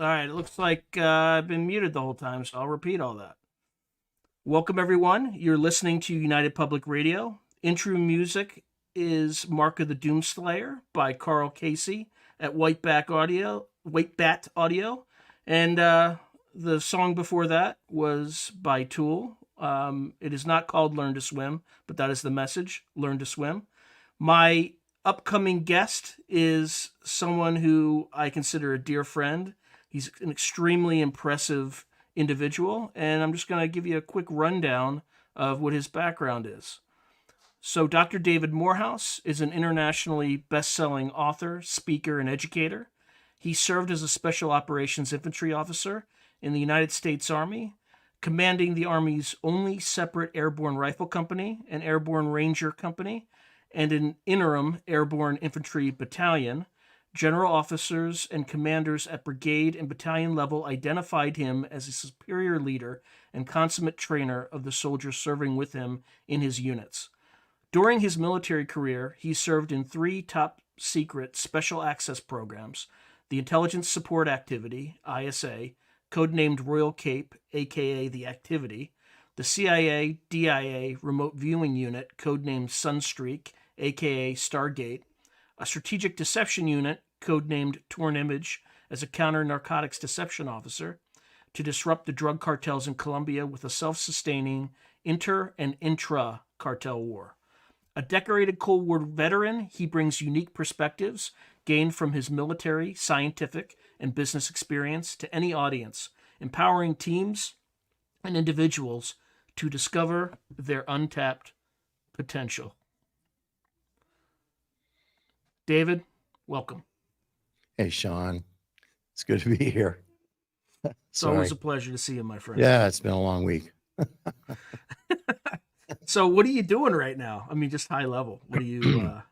All right, it looks like I've been muted the whole time, so I'll repeat all that. Welcome, everyone. You're listening to United Public Radio. Intro music is Mark of the Doomslayer by Carl Casey at Whitebat Audio. And the song before that was by Tool. It is not called Learn to Swim, but that is the message, Learn to Swim. My upcoming guest is someone who I consider a dear friend. He's an extremely impressive individual, and I'm just going to give you a quick rundown of what his background is. So, Dr. David Morehouse is an internationally best-selling author, speaker, and educator. He served as a Special Operations Infantry officer in the United States Army, commanding the Army's only separate airborne rifle company, an airborne ranger company, and an interim airborne infantry battalion. General officers and commanders at brigade and battalion level identified him as a superior leader and consummate trainer of the soldiers serving with him in his units. During his military career, he served in 3 top secret special access programs: the Intelligence Support Activity, ISA, codenamed Royal Cape, aka the Activity, the CIA DIA Remote Viewing Unit, codenamed Sunstreak, aka Stargate, a Strategic Deception Unit, codenamed Torn Image, as a counter-narcotics deception officer, to disrupt the drug cartels in Colombia with a self-sustaining inter- and intra-cartel war. A decorated Cold War veteran, he brings unique perspectives gained from his military, scientific, and business experience to any audience, empowering teams and individuals to discover their untapped potential. David, welcome. Hey, Sean. It's good to be here. It's always a pleasure to see you, my friend. Yeah, it's been a long week. So, what are you doing right now? I mean, just high level. What are you? How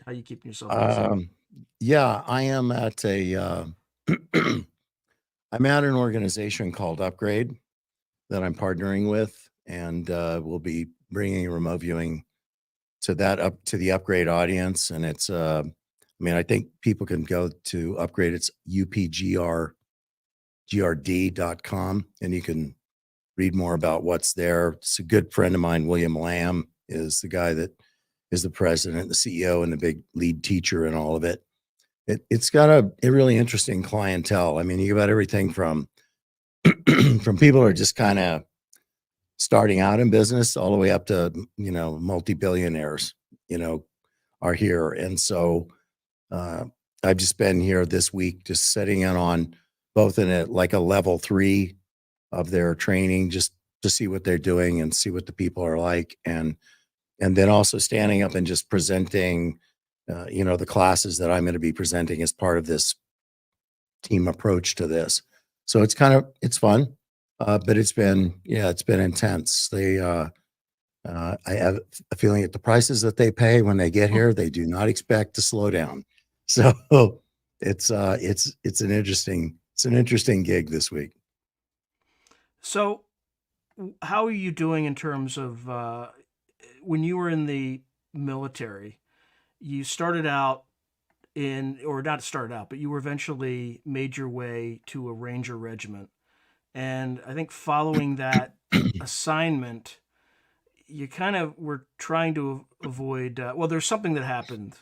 are you keeping yourself busy? Yeah, I am at I'm at an organization called Upgrade that I'm partnering with, and we'll be bringing remote viewing to the Upgrade audience. And it's, I mean, I think people can go to Upgrade. It's upgrd.com, and you can read more about what's there. It's a good friend of mine, William Lamb, is the guy that is the president, the CEO, and the big lead teacher in all of it. It's got a really interesting clientele. I mean, you got everything from from people who are just kind of starting out in business all the way up to, multi-billionaires, are here. And so I've just been here this week, just setting in on both in a level 3 of their training, just to see what they're doing and see what the people are like. And then also standing up and just presenting, the classes that I'm going to be presenting as part of this team approach to this. So it's fun, but it's been intense. I have a feeling at the prices that they pay when they get here, they do not expect to slow down. So it's an interesting gig this week. So, how are you doing in terms of when you were in the military? You started out or not started out, but you were eventually made your way to a Ranger regiment. And I think following that assignment, you kind of were trying to avoid. Well, there's something that happened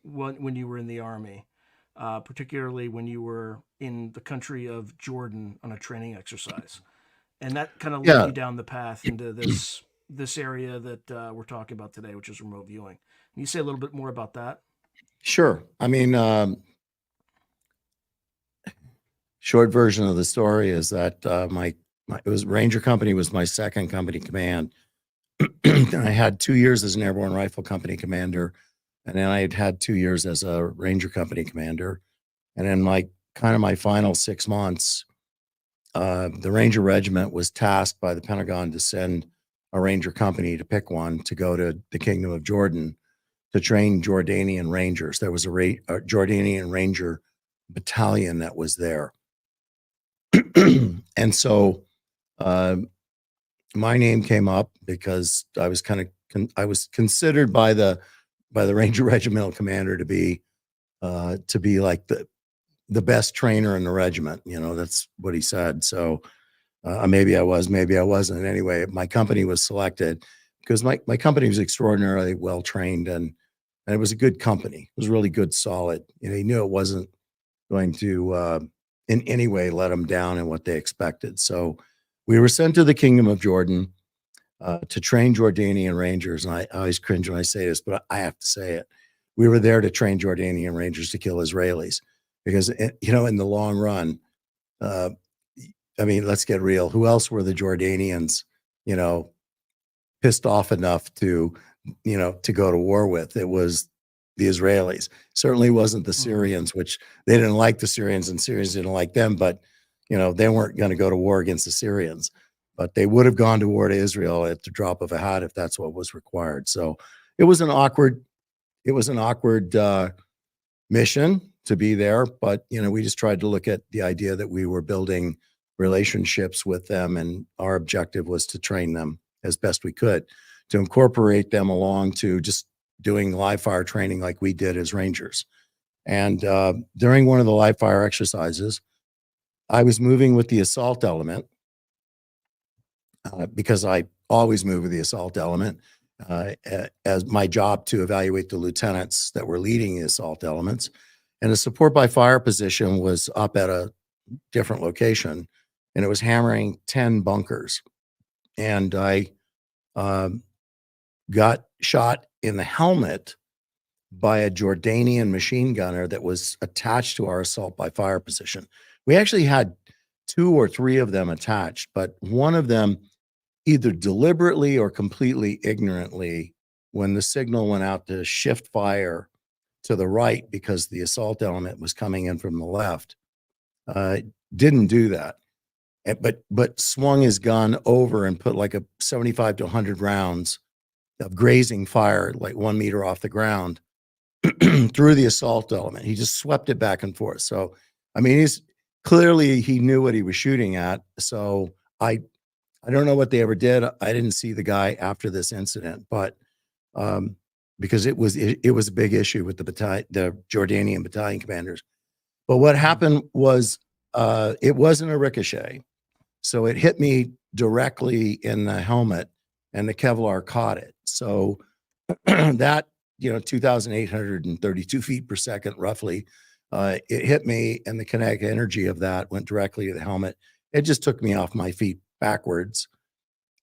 when you were in the Army, particularly when you were in the country of Jordan on a training exercise. And that kind of led you down the path into this area that we're talking about today, which is remote viewing. Can you say a little bit more about that? Sure. I mean, short version of the story is that it was Ranger Company was my second company command. And I had 2 years as an airborne rifle company commander, and then I had 2 years as a Ranger Company commander. And in my final 6 months, the Ranger Regiment was tasked by the Pentagon to send a Ranger Company, to pick one, to go to the Kingdom of Jordan to train Jordanian Rangers. There was a Jordanian Ranger battalion that was there. And so my name came up because I was I was considered by the Ranger Regimental Commander to be like the best trainer in the regiment. That's what he said. So maybe I was, maybe I wasn't. Anyway, my company was selected because my company was extraordinarily well trained, and it was a good company. It was really good, solid. He knew it wasn't going to in any way let them down in what they expected. So we were sent to the Kingdom of Jordan to train Jordanian Rangers. And I always cringe when I say this, but I have to say it. We were there to train Jordanian Rangers to kill Israelis because, in the long run, let's get real. Who else were the Jordanians, pissed off enough to go to war with? It was the Israelis. Certainly wasn't the Syrians, which they didn't like the Syrians and Syrians didn't like them, but they weren't going to go to war against the Syrians, but they would have gone to war to Israel at the drop of a hat if that's what was required. So it was an awkward mission to be there, but we just tried to look at the idea that we were building relationships with them, and our objective was to train them as best we could, to incorporate them along to just doing live fire training like we did as Rangers. And during one of the live fire exercises, I was moving with the assault element because I always move with the assault element as my job to evaluate the lieutenants that were leading the assault elements. And the support by fire position was up at a different location, and it was hammering 10 bunkers. And I got shot in the helmet by a Jordanian machine gunner that was attached to our assault by fire position. We actually had 2 or 3 of them attached, but one of them either deliberately or completely ignorantly, when the signal went out to shift fire to the right because the assault element was coming in from the left, didn't do that, but swung his gun over and put like a 75 to 100 rounds of grazing fire, like 1 meter off the ground, through the assault element. He just swept it back and forth. So, he knew what he was shooting at. So I don't know what they ever did. I didn't see the guy after this incident, but because it was a big issue with the Jordanian battalion commanders. But what happened was it wasn't a ricochet, so it hit me directly in the helmet, and the Kevlar caught it. So that 2,832 feet per second, roughly, it hit me, and the kinetic energy of that went directly to the helmet. It just took me off my feet backwards,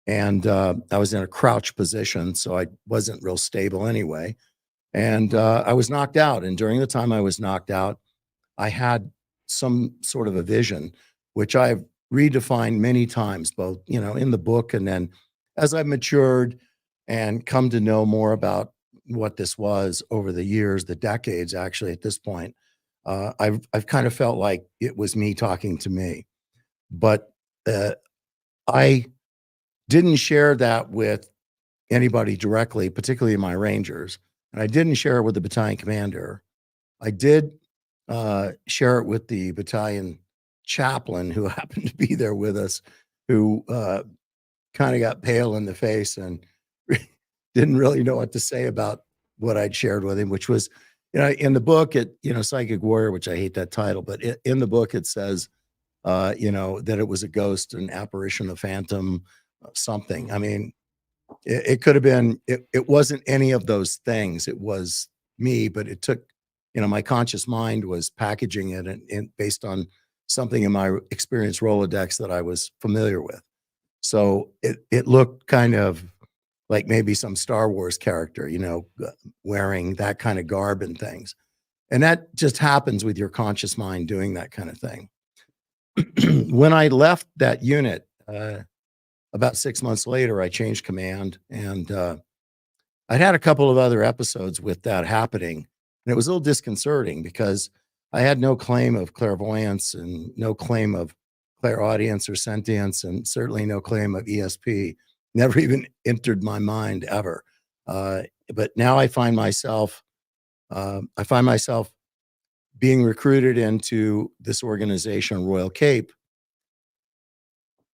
and I was in a crouch position, so I wasn't real stable anyway, and I was knocked out. And during the time I was knocked out, I had some sort of a vision, which I've redefined many times, both in the book, and then as I've matured and come to know more about what this was over the years, the decades actually at this point, I've kind of felt like it was me talking to me. But I didn't share that with anybody directly, particularly my Rangers, and I didn't share it with the battalion commander. I did share it with the battalion chaplain, who happened to be there with us, who kind of got pale in the face and didn't really know what to say about what I'd shared with him, which was, in the book, Psychic Warrior, which I hate that title, but in the book it says, that it was a ghost, an apparition, a phantom, something. It could have been, it wasn't any of those things. It was me, but it took, my conscious mind was packaging it and based on something in my experience Rolodex that I was familiar with. So it looked kind of like maybe some Star Wars character, wearing that kind of garb and things. And that just happens with your conscious mind doing that kind of thing. When I left that unit, about 6 months later, I changed command, and I'd had a couple of other episodes with that happening, and it was a little disconcerting because I had no claim of clairvoyance and no claim of clairaudience or sentience, and certainly no claim of ESP. Never even entered my mind ever. But now I find myself being recruited into this organization, Royal Cape.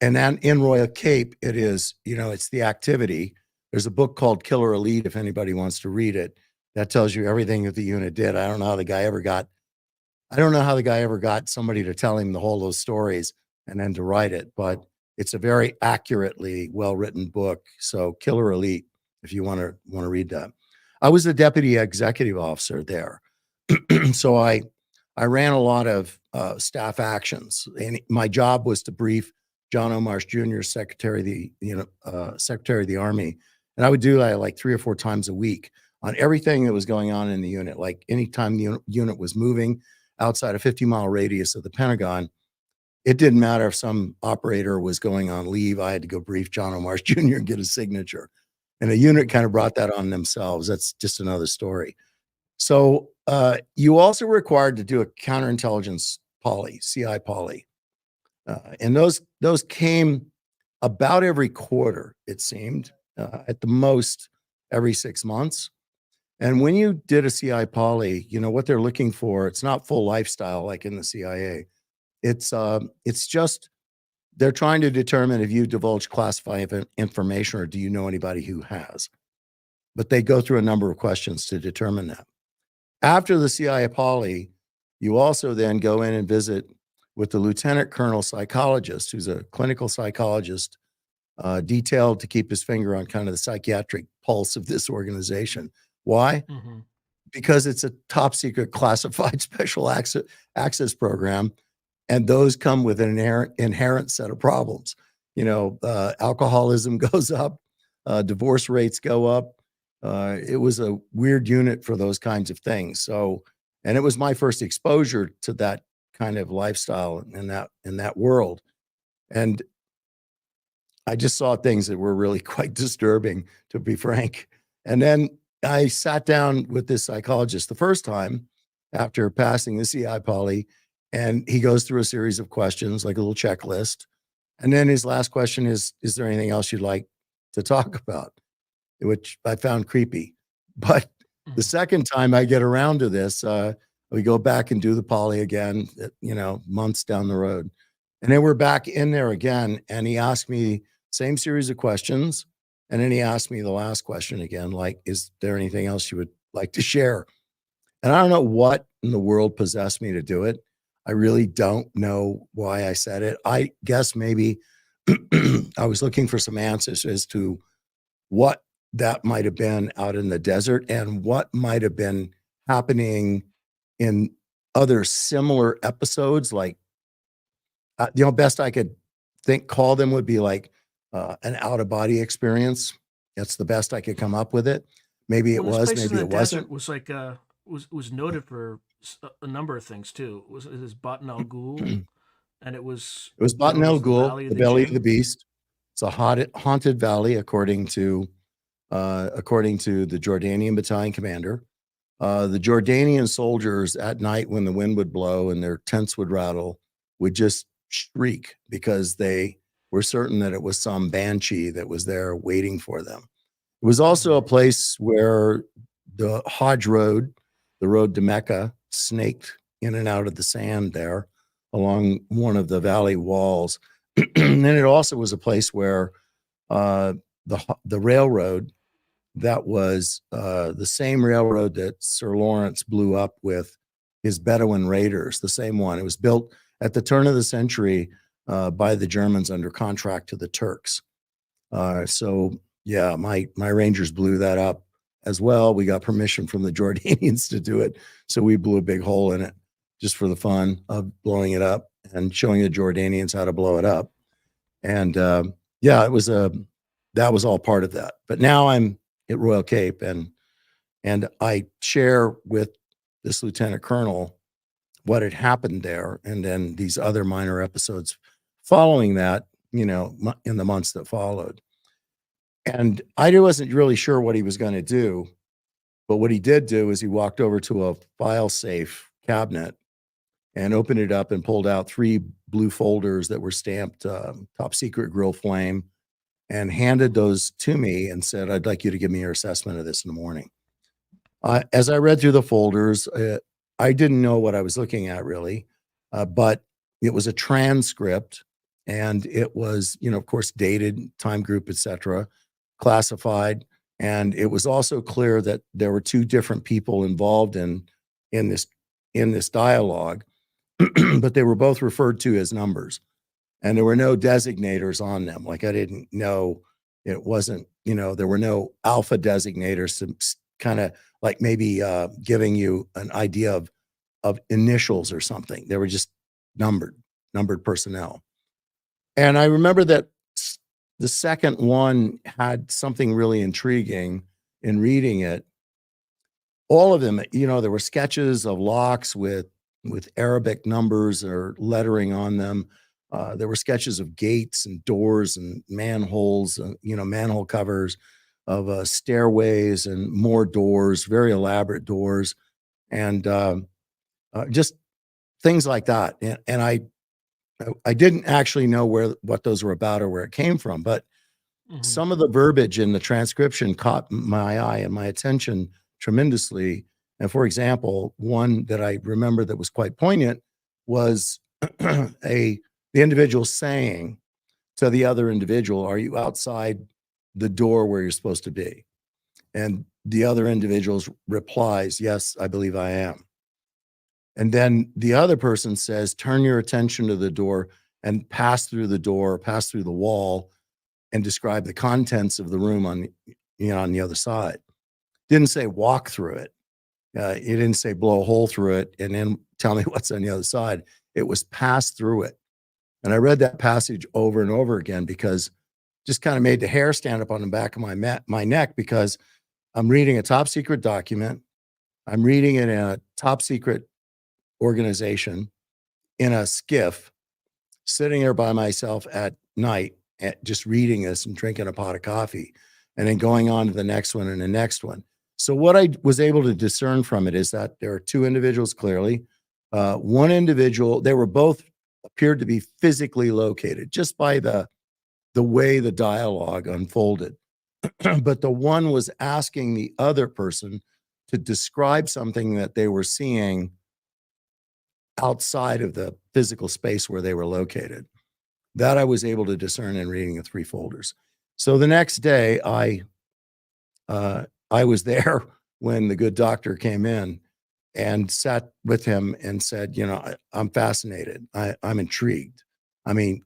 And then in Royal Cape, it is, it's the activity. There's a book called Killer Elite, if anybody wants to read it, that tells you everything that the unit did. I don't know how the guy ever got I don't know how the guy ever got somebody to tell him the whole those stories and then to write it, but it's a very accurately well-written book. So Killer Elite, if you want to read that. I was the deputy executive officer there. So I ran a lot of staff actions, and my job was to brief John O. Marsh Jr., Secretary of the Secretary of the Army, and I would do that like 3 or 4 times a week on everything that was going on in the unit. Like anytime the unit was moving outside a 50-mile radius of the Pentagon, it didn't matter if some operator was going on leave. I had to go brief John O. Marsh Jr. and get a signature. And the unit kind of brought that on themselves. That's just another story. So you also required to do a counterintelligence poly, CI poly. And those came about every quarter, it seemed, at the most every 6 months. And when you did a CI poly, you know what they're looking for. It's not full lifestyle like in the CIA. It's just they're trying to determine if you divulge classified information or do you know anybody who has. But they go through a number of questions to determine that. After the CIA poly, you also then go in and visit with the lieutenant colonel psychologist, who's a clinical psychologist, detailed to keep his finger on kind of the psychiatric pulse of this organization. Why? Mm-hmm. Because it's a top secret classified special access program, and those come with an inherent set of problems. You know, alcoholism goes up, divorce rates go up. It was a weird unit for those kinds of things. So, and it was my first exposure to that kind of lifestyle in that world. And I just saw things that were really quite disturbing, to be frank. And then I sat down with this psychologist the first time after passing the CI poly, and he goes through a series of questions, like a little checklist. And then his last question is there anything else you'd like to talk about? Which I found creepy. But the second time I get around to this, we go back and do the poly again, months down the road. And then we're back in there again. And he asked me same series of questions. And then he asked me the last question again, like, is there anything else you would like to share? And I don't know what in the world possessed me to do it. I really don't know why I said it. I guess maybe I was looking for some answers as to what that might have been out in the desert and what might have been happening in other similar episodes. Like, best I could call them would be like an out of body experience. That's the best I could come up with it. Maybe it was, maybe it wasn't. Was like was noted for a number of things too. It was Baton al Ghul, and it was Baton al Ghul, the belly of the beast. It's a haunted valley, according to the Jordanian battalion commander. The Jordanian soldiers at night, when the wind would blow and their tents would rattle, would just shriek because they were certain that it was some banshee that was there waiting for them. It was also a place where the Hajj road, the road to Mecca, snaked in and out of the sand there along one of the valley walls. And then it also was a place where the railroad, that was the same railroad that Sir Lawrence blew up with his Bedouin raiders, the same one. It was built at the turn of the century by the Germans under contract to the Turks. So yeah, my Rangers blew that up as well. We got permission from the Jordanians to do it. So we blew a big hole in it just for the fun of blowing it up and showing the Jordanians how to blow it up. And yeah, that was all part of that. But now I'm at Royal Cape, and I share with this lieutenant colonel what had happened there, and then these other minor episodes following that, in the months that followed. And I wasn't really sure what he was going to do, but what he did do is he walked over to a file safe cabinet and opened it up and pulled out 3 blue folders that were stamped top secret grill flame, and handed those to me and said, I'd like you to give me your assessment of this in the morning. As I read through the folders, I didn't know what I was looking at really, but it was a transcript, and it was, of course, dated, time group, etc., classified. And it was also clear that there were 2 different people involved in this in this dialogue, but they were both referred to as numbers. And there were no designators on them. Like I didn't know, it wasn't, there were no alpha designators to kind of like maybe giving you an idea of initials or something. They were just numbered personnel. And I remember that the second one had something really intriguing in reading it. All of them, there were sketches of locks with Arabic numbers or lettering on them. There were sketches of gates and doors and manholes, manhole covers, of stairways and more doors, very elaborate doors, and just things like that. And I didn't actually know what those were about or where it came from, but some of the verbiage in the transcription caught my eye and my attention tremendously. And for example, one that I remember that was quite poignant was the individual saying to the other individual, "Are you outside the door where you're supposed to be?" And the other individual's replies, "Yes, I believe I am." And then the other person says, "Turn your attention to the door and pass through the door, pass through the wall, and describe the contents of the room on the other side." Didn't say walk through it. It didn't say blow a hole through it and then tell me what's on the other side. It was pass through it. And I read that passage over and over again because just kind of made the hair stand up on the back of my neck, because I'm reading a top secret document. I'm reading it in a top secret organization in a skiff, sitting there by myself at night, just reading this and drinking a pot of coffee, and then going on to the next one and the next one. So what I was able to discern from it is that there are two individuals clearly. One individual, they were both appeared to be physically located just by the way the dialogue unfolded. But the one was asking the other person to describe something that they were seeing outside of the physical space where they were located. That I was able to discern in reading the three folders. So the next day, I was there when the good doctor came in and sat with him and said, "I'm fascinated. I'm intrigued." I mean,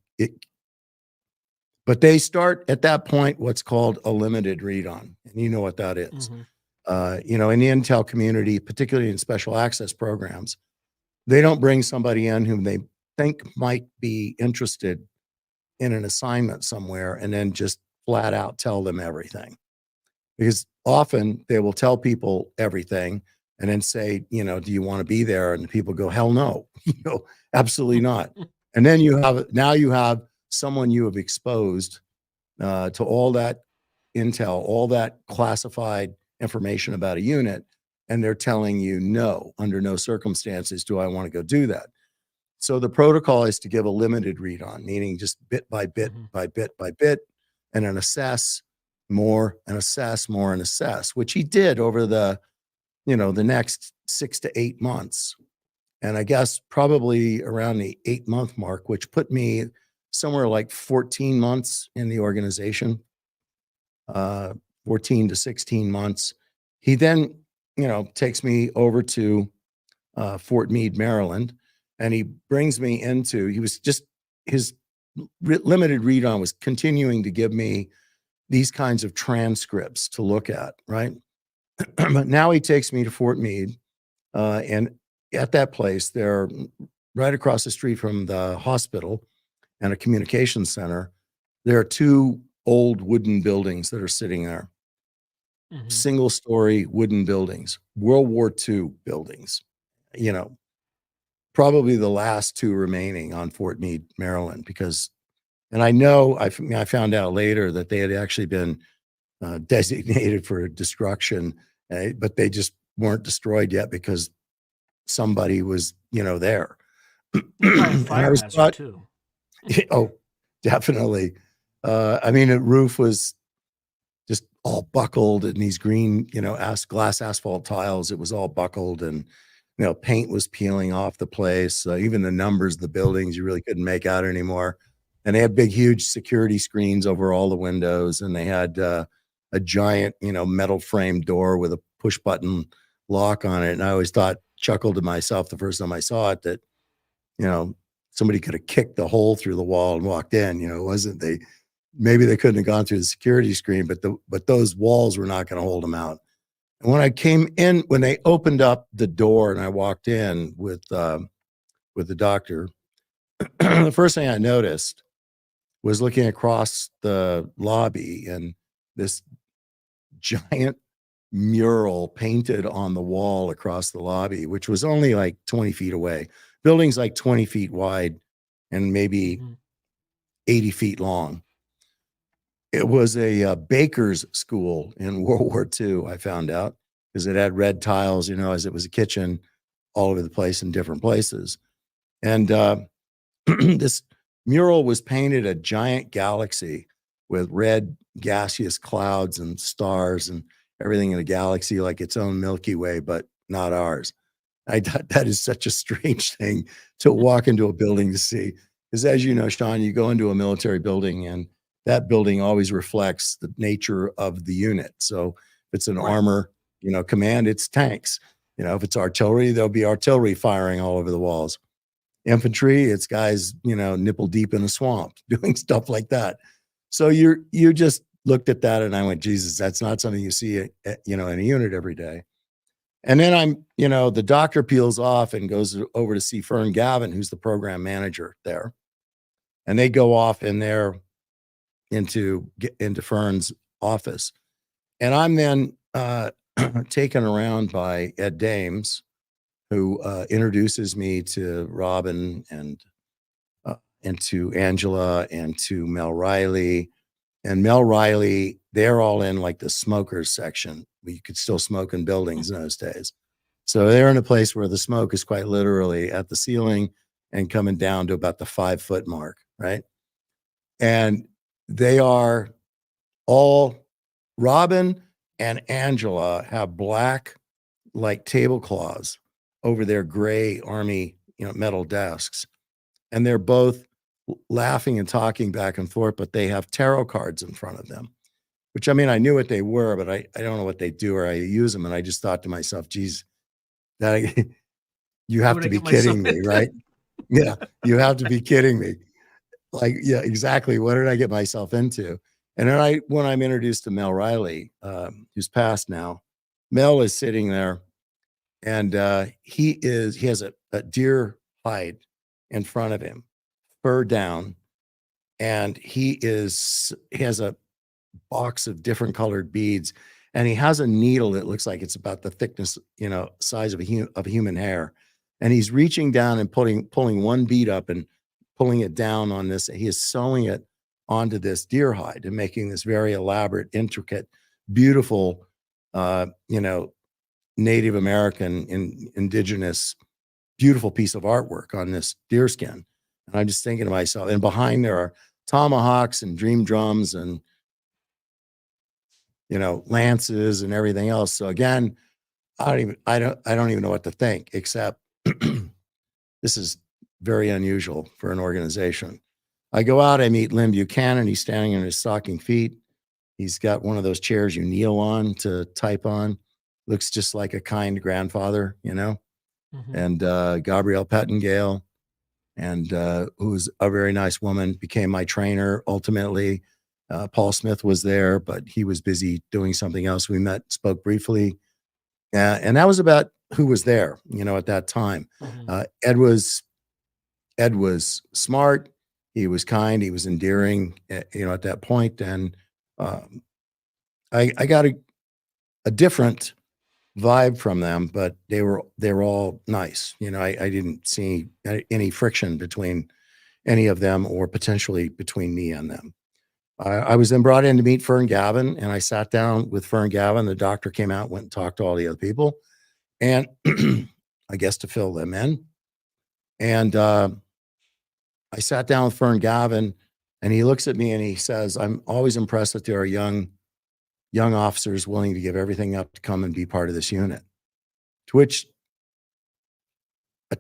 but they start at that point what's called a limited read on, and you know what that is. In the intel community, particularly in special access programs, they don't bring somebody in whom they think might be interested in an assignment somewhere and then just flat out tell them everything. Because often they will tell people everything and then say, "Do you want to be there?" And the people go, "Hell no, absolutely not." And then you have someone you have exposed to all that intel, all that classified information about a unit, and they're telling you, "No, under no circumstances do I want to go do that." So the protocol is to give a limited read on, meaning just bit by bit by bit by bit, and then assess more and assess more and assess, which he did over the next 6 to 8 months. And I guess probably around the 8-month mark, which put me somewhere like 14 months in the organization, 14 to 16 months. He then, takes me over to Fort Meade, Maryland, and he brings me into, his limited read on was continuing to give me these kinds of transcripts to look at, right? But now he takes me to Fort Meade, and at that place, they're right across the street from the hospital and a communications center. There are two old wooden buildings that are sitting there, single-story wooden buildings, World War II buildings, probably the last two remaining on Fort Meade, Maryland, and I found out later that they had actually been designated for destruction, but they just weren't destroyed yet because somebody was, there. Fire hazard too. Oh, definitely. The roof was just all buckled, and these green, glass asphalt tiles, it was all buckled, and paint was peeling off the place. Even the numbers of the buildings, you really couldn't make out anymore. And they had big, huge security screens over all the windows, and they had a giant, metal frame door with a push button lock on it. And I always thought, chuckled to myself the first time I saw it that, somebody could have kicked the hole through the wall and walked in. It wasn't maybe they couldn't have gone through the security screen, but those walls were not going to hold them out. And when I came in, when they opened up the door and I walked in with the doctor, the first thing I noticed was looking across the lobby and this giant mural painted on the wall across the lobby, which was only like 20 feet away. Building's like 20 feet wide and maybe 80 feet long. It was a baker's school in World War II, I found out, because it had red tiles, as it was a kitchen all over the place in different places. And this mural was painted a giant galaxy with red gaseous clouds and stars and everything in the galaxy like its own Milky Way, but not ours. I thought that is such a strange thing to walk into a building to see. Because as you know, Sean, you go into a military building and that building always reflects the nature of the unit. So if it's an armor, command, it's tanks. If it's artillery, there'll be artillery firing all over the walls. Infantry, it's guys, nipple deep in the swamp doing stuff like that. So you just looked at that and I went, Jesus, that's not something you see, in a unit every day. And then the doctor peels off and goes over to see Fern Gavin, who's the program manager there. And they go off in there into Fern's office. And I'm then taken around by Ed Dames, who introduces me to Robin and to Angela and to Mel Riley. And Mel Riley, they're all in like the smokers section. You could still smoke in buildings in those days. So they're in a place where the smoke is quite literally at the ceiling and coming down to about the 5 foot mark, right? And they are all, Robin and Angela have black like tablecloths over their gray army, metal desks. And they're both laughing and talking back and forth, but they have tarot cards in front of them, which I knew what they were, but I don't know what they do or I use them. And I just thought to myself, geez, you have to be kidding me, right? Yeah, you have to be kidding me. Like, yeah, exactly. What did I get myself into? And then when I'm introduced to Mel Riley, who's passed now, Mel is sitting there and he has a deer hide in front of him, fur down. And he has a box of different colored beads and he has a needle that looks like it's about the thickness, size of a human hair. And he's reaching down and pulling one bead up and pulling it down on this. He is sewing it onto this deer hide and making this very elaborate, intricate, beautiful, Native American, indigenous, beautiful piece of artwork on this deer skin. And I'm just thinking to myself, and behind there are tomahawks and dream drums and, lances and everything else. So again, I don't even know what to think, except this is very unusual for an organization. I go out, I meet Lynn Buchanan. He's standing in his stocking feet. He's got one of those chairs you kneel on to type on. Looks just like a kind grandfather, And Gabrielle Pettengale, and who's a very nice woman, became my trainer ultimately. Paul Smith was there, but he was busy doing something else. We met, spoke briefly. And that was about who was there, at that time. Ed was smart. He was kind. He was endearing, at that point. And I got a different vibe from them, but they were all nice. I didn't see any friction between any of them or potentially between me and them. I was then brought in to meet Fern Gavin, and I sat down with Fern Gavin. The doctor came out, went and talked to all the other people, and I guess to fill them in. And I sat down with Fern Gavin, and he looks at me and he says, "I'm always impressed that there are young officers willing to give everything up to come and be part of this unit." To which,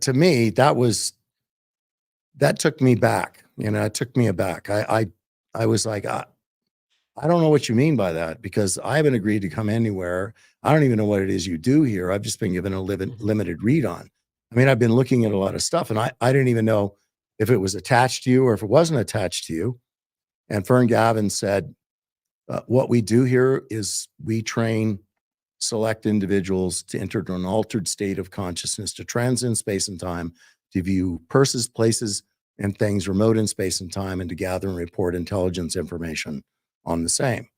to me, that took me back. It took me aback. I was like, I don't know what you mean by that, because I haven't agreed to come anywhere. I don't even know what it is you do here. I've just been given a limited read on. I mean, I've been looking at a lot of stuff, and I didn't even know if it was attached to you or if it wasn't attached to you. And Fern Gavin said, what we do here is we train select individuals to enter an altered state of consciousness, to transcend space and time, to view persons, places, and things remote in space and time, and to gather and report intelligence information on the same.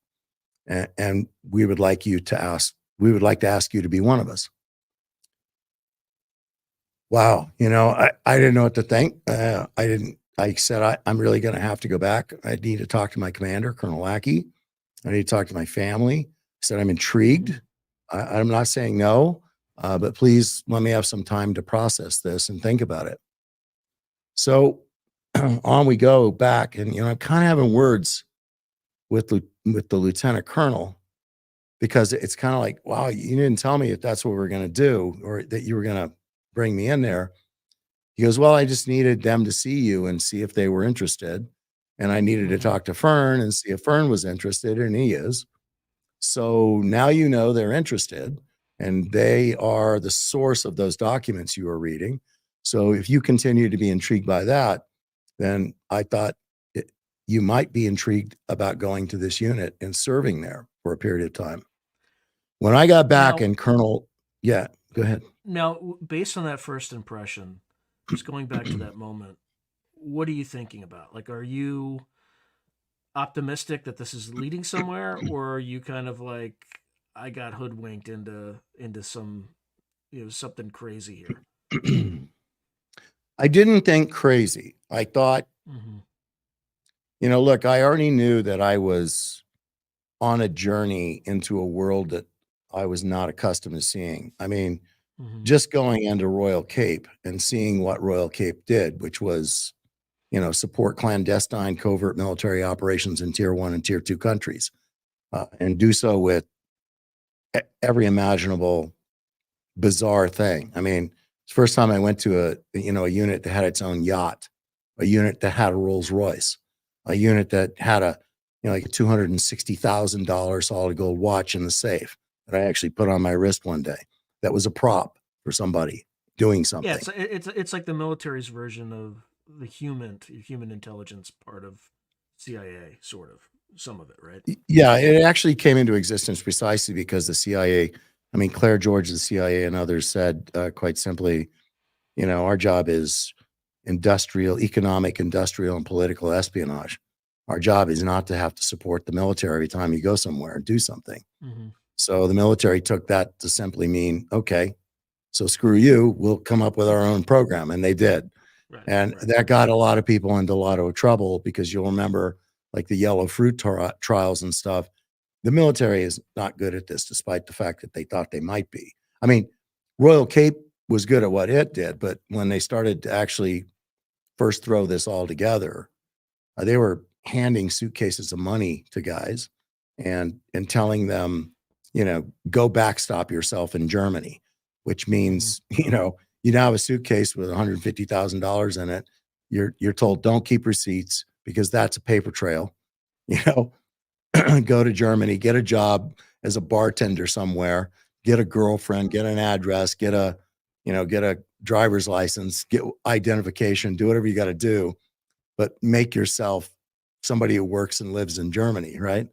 And we would like to ask you to be one of us. Wow. I didn't know what to think. I said, I'm really going to have to go back. I need to talk to my commander, Colonel Lackey. I need to talk to my family. I said, I'm intrigued. I'm not saying no, but please let me have some time to process this and think about it. So on we go back, and I'm kind of having words with the lieutenant colonel, because it's kind of like, wow, you didn't tell me if that's what we're going to do, or that you were going to bring me in there. He goes, well, I just needed them to see you and see if they were interested. And I needed to talk to Fern and see if Fern was interested, and he is. So now they're interested, and they are the source of those documents you are reading. So if you continue to be intrigued by that, then I thought you might be intrigued about going to this unit and serving there for a period of time. When I got back, and Colonel, yeah, go ahead. Now, based on that first impression, just going back to that moment, what are you thinking about? Like, are you optimistic that this is leading somewhere, or are you kind of like, I got hoodwinked into some, something crazy here? I didn't think crazy. I thought, look, I already knew that I was on a journey into a world that I was not accustomed to seeing. I mean, just going into Royal Cape and seeing what Royal Cape did, which was, support clandestine covert military operations in tier 1 and tier 2 countries, and do so with every imaginable bizarre thing. I mean, it's the first time I went to a unit that had its own yacht, a unit that had a Rolls Royce, a unit that had like a $260,000 solid gold watch in the safe that I actually put on my wrist one day. That was a prop for somebody doing something. Yeah, it's like the military's version of the human intelligence part of CIA, sort of, some of it, right? Yeah, it actually came into existence precisely because the CIA, I mean, Claire George, the CIA, and others said quite simply, our job is economic, industrial, and political espionage. Our job is not to have to support the military every time you go somewhere and do something. So the military took that to simply mean, okay, so screw you, we'll come up with our own program. And they did. Right. That got a lot of people into a lot of trouble, because you'll remember, like the yellow fruit trials and stuff. The military is not good at this, despite the fact that they thought they might be. I mean, Royal Cape was good at what it did, but when they started to actually first throw this all together, they were handing suitcases of money to guys and telling them, go backstop yourself in Germany, which means, you now have a suitcase with $150,000 in it. You're told, don't keep receipts, because that's a paper trail. Go to Germany, get a job as a bartender somewhere, get a girlfriend, get an address, get a driver's license, get identification, do whatever you got to do, but make yourself somebody who works and lives in Germany, right?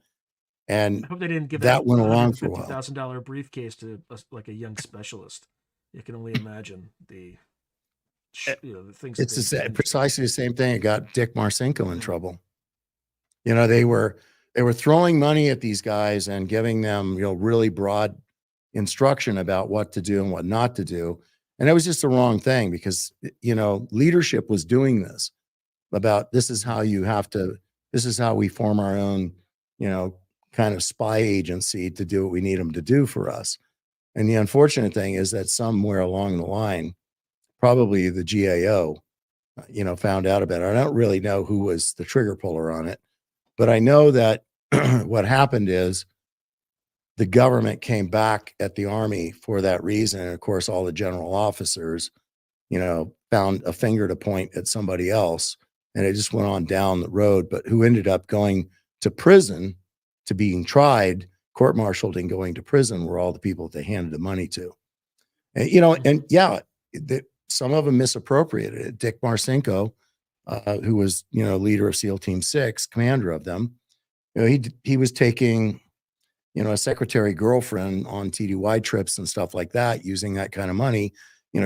And I hope they didn't give that went along for a while. $150,000 briefcase to like a young specialist. You can only imagine the things. It's precisely the same thing. It got Dick Marcinko in trouble. They were throwing money at these guys and giving them, really broad instruction about what to do and what not to do. And it was just the wrong thing, because, leadership was doing this about, this is how we form our own, kind of spy agency to do what we need them to do for us. And the unfortunate thing is that somewhere along the line, probably the GAO, found out about it. I don't really know who was the trigger puller on it, but I know that what happened is the government came back at the Army for that reason. And of course, all the general officers, found a finger to point at somebody else, and it just went on down the road. But who ended up going to prison to being tried, court-martialed, and going to prison were all the people that they handed the money to. And, and yeah, some of them misappropriated it. Dick Marcinko, who was, leader of SEAL Team 6, commander of them, he was taking, a secretary girlfriend on TDY trips and stuff like that, using that kind of money,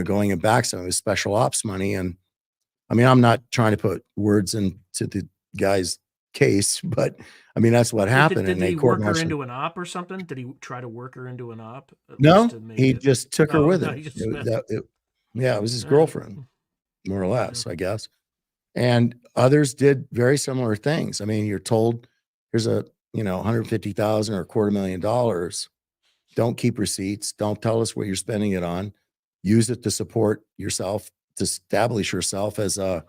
going and back some of his special ops money. And I mean, I'm not trying to put words into the guy's case, but I mean, that's what happened. Did he work her into an op or something? Did he try to work her into an op? No, he just took her with him. It was his girlfriend, more or less, I guess. And others did very similar things. I mean, you're told here's a, $150,000 or $250,000. Don't keep receipts. Don't tell us what you're spending it on. Use it to support yourself, to establish yourself as a,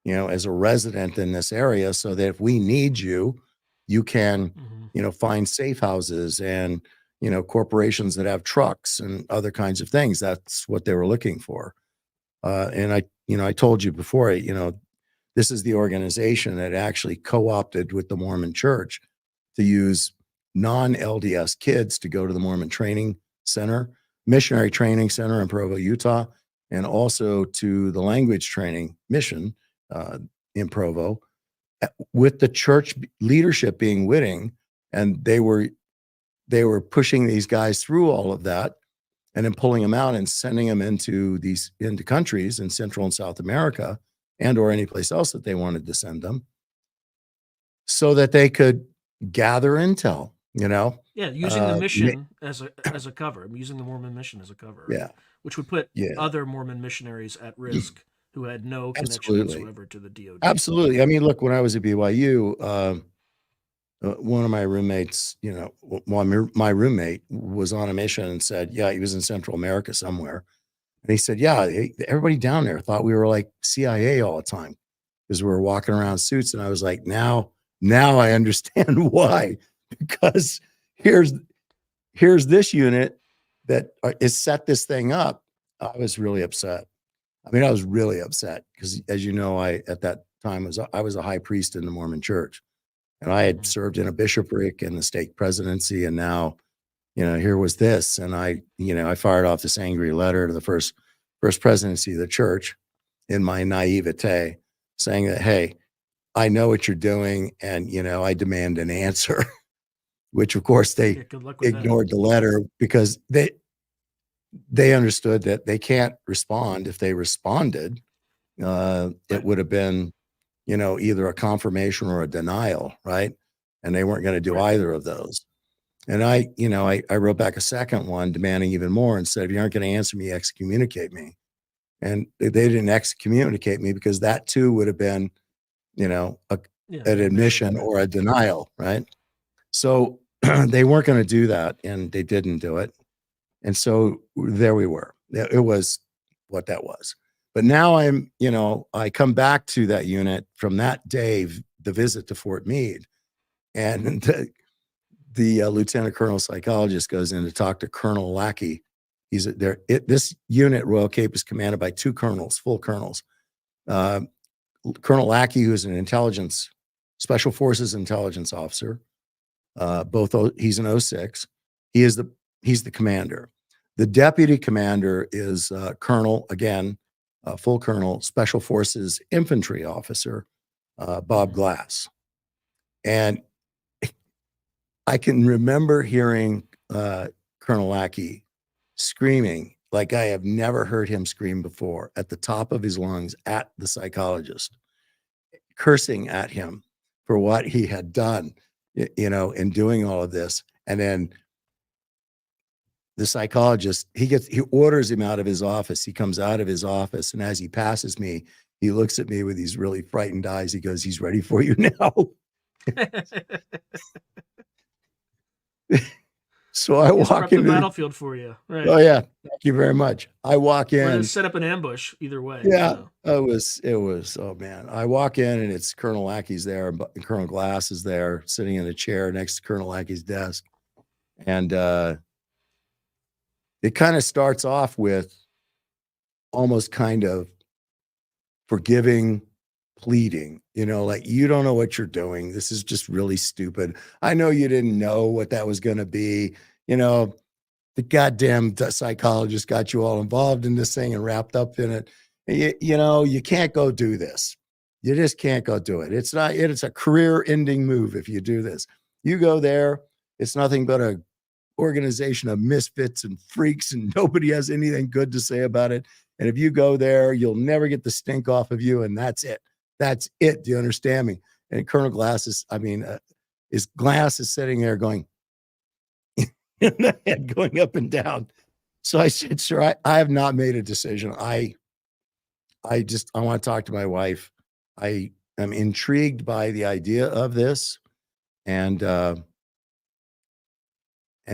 as a resident in this area, so that if we need you, you can, find safe houses and, corporations that have trucks and other kinds of things. That's what they were looking for. And I told you before, this is the organization that actually co-opted with the Mormon Church to use non-LDS kids to go to the Mormon Training Center, Missionary Training Center in Provo, Utah, and also to the language training mission in Provo, with the church leadership being willing, and they were pushing these guys through all of that, and then pulling them out and sending them into countries in Central and South America, and or any place else that they wanted to send them, so that they could gather intel. Using the mission as a cover. I'm using the Mormon mission as a cover. Yeah, which would put other Mormon missionaries at risk who had no connection whatsoever to the DoD. Absolutely. I mean, look, when I was at BYU, one of my roommates, my roommate was on a mission and said, he was in Central America somewhere. And he said, everybody down there thought we were like CIA all the time because we were walking around suits. And I was like, now I understand why, because here's this unit that is set this thing up. I was really upset. I mean, I was really upset because, as you know, at that time I was a high priest in the Mormon Church, and I had served in a bishopric and the stake presidency, and now, here was this, and I fired off this angry letter to the first presidency of the church in my naivete, saying that, hey, I know what you're doing, and I demand an answer, which of course they ignored the letter because they understood that they can't respond. If they responded, it would have been, either a confirmation or a denial, right? And they weren't going to do either of those. And I wrote back a second one demanding even more and said, if you aren't going to answer me, excommunicate me. And they didn't excommunicate me because that too would have been, an admission or a denial, right? So they weren't going to do that, and they didn't do it. And so there we were. It was what that was. But now I come back to that unit from that day, the visit to Fort Meade, and the lieutenant colonel psychologist goes in to talk to Colonel Lackey. He's there. This unit, Royal Cape, is commanded by two colonels, full colonels. Colonel Lackey, who is an special forces intelligence officer. He's an 06. He's the commander. The deputy commander is Colonel, again, full colonel, special forces infantry officer, Bob Glass. And I can remember hearing Colonel Lackey screaming like I have never heard him scream before, at the top of his lungs at the psychologist, cursing at him for what he had done, in doing all of this. And then the psychologist, he orders him out of his office. He comes out of his office, and as he passes me, he looks at me with these really frightened eyes. He goes, "He's ready for you now." So I walk into the battlefield for you. Right. Oh yeah, thank you very much. I walk in. Or set up an ambush either way. Yeah, it was. Oh man, I walk in and it's Colonel Lackey's there, and Colonel Glass is there, sitting in a chair next to Colonel Lackey's desk, and it kind of starts off with almost kind of forgiving, pleading, like, you don't know what you're doing. This is just really stupid. I know you didn't know what that was going to be. The goddamn psychologist got you all involved in this thing and wrapped up in it. You can't go do this. You just can't go do it. It's a career ending move if you do this. You go there, it's nothing but a organization of misfits and freaks, and nobody has anything good to say about it. And if you go there, you'll never get the stink off of you. And that's it. That's it. Do you understand me? And Colonel Glass is sitting there going, going up and down. So I said, sir, I have not made a decision. I want to talk to my wife. I am intrigued by the idea of this. And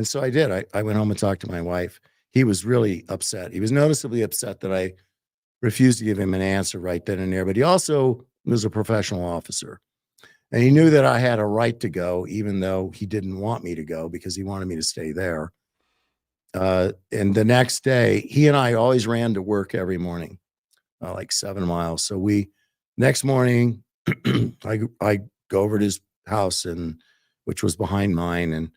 so I did. I went home and talked to my wife. He was really upset. He was noticeably upset that I refused to give him an answer right then and there. But he also was a professional officer. And he knew that I had a right to go, even though he didn't want me to go because he wanted me to stay there. And the next day, he and I always ran to work every morning, like 7 miles. So next morning, I go over to his house, which was behind mine, and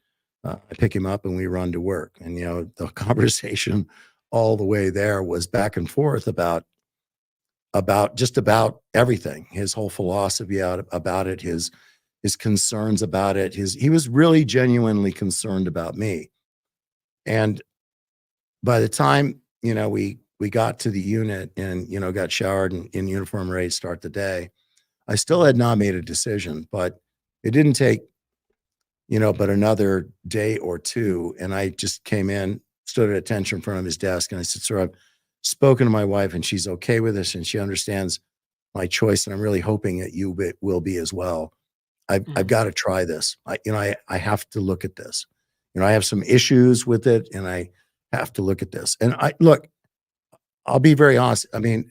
I pick him up and we run to work. And, the conversation all the way there was back and forth about just about everything, his whole philosophy about it, his concerns about it. He was really genuinely concerned about me. And by the time, we got to the unit and, got showered and in uniform, ready to start the day, I still had not made a decision, but it didn't take, but another day or two. And I just came in, stood at attention in front of his desk. And I said, sir, I've spoken to my wife and she's okay with this and she understands my choice. And I'm really hoping that you will be as well. I've got to try this. I have to look at this. I have some issues with it and I have to look at this. And I'll be very honest. I mean,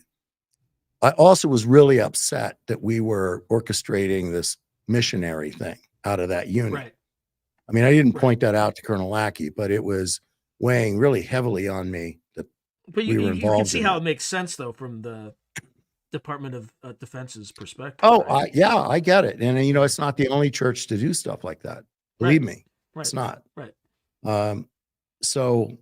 I also was really upset that we were orchestrating this missionary thing out of that unit. Right. I mean, I didn't point that out to Colonel Lackey, but it was weighing really heavily on me that But we were you can involved see in how it. it makes sense, though, from the Department of Defense's perspective. Oh, right? I get it. And, it's not the only church to do stuff like that. Believe me, it's not. Right. So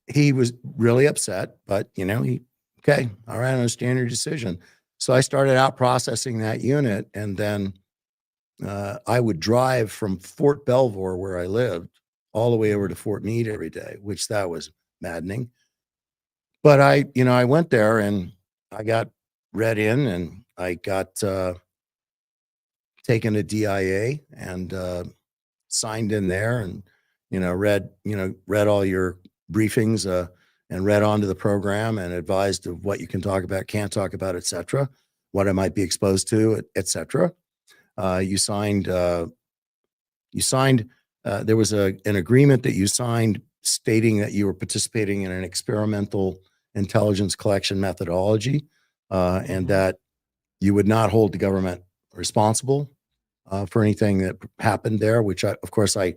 he was really upset, but, okay, all right, I understand your decision. So I started out processing that unit, and then I would drive from Fort Belvoir, where I lived, all the way over to Fort Meade every day, which that was maddening. But I went there and I got read in and I got taken to DIA and signed in there and, read all your briefings and read onto the program and advised of what you can talk about, can't talk about, et cetera, what I might be exposed to, et cetera. You signed, there was an agreement that you signed stating that you were participating in an experimental intelligence collection methodology, and that you would not hold the government responsible for anything that happened there, which of course I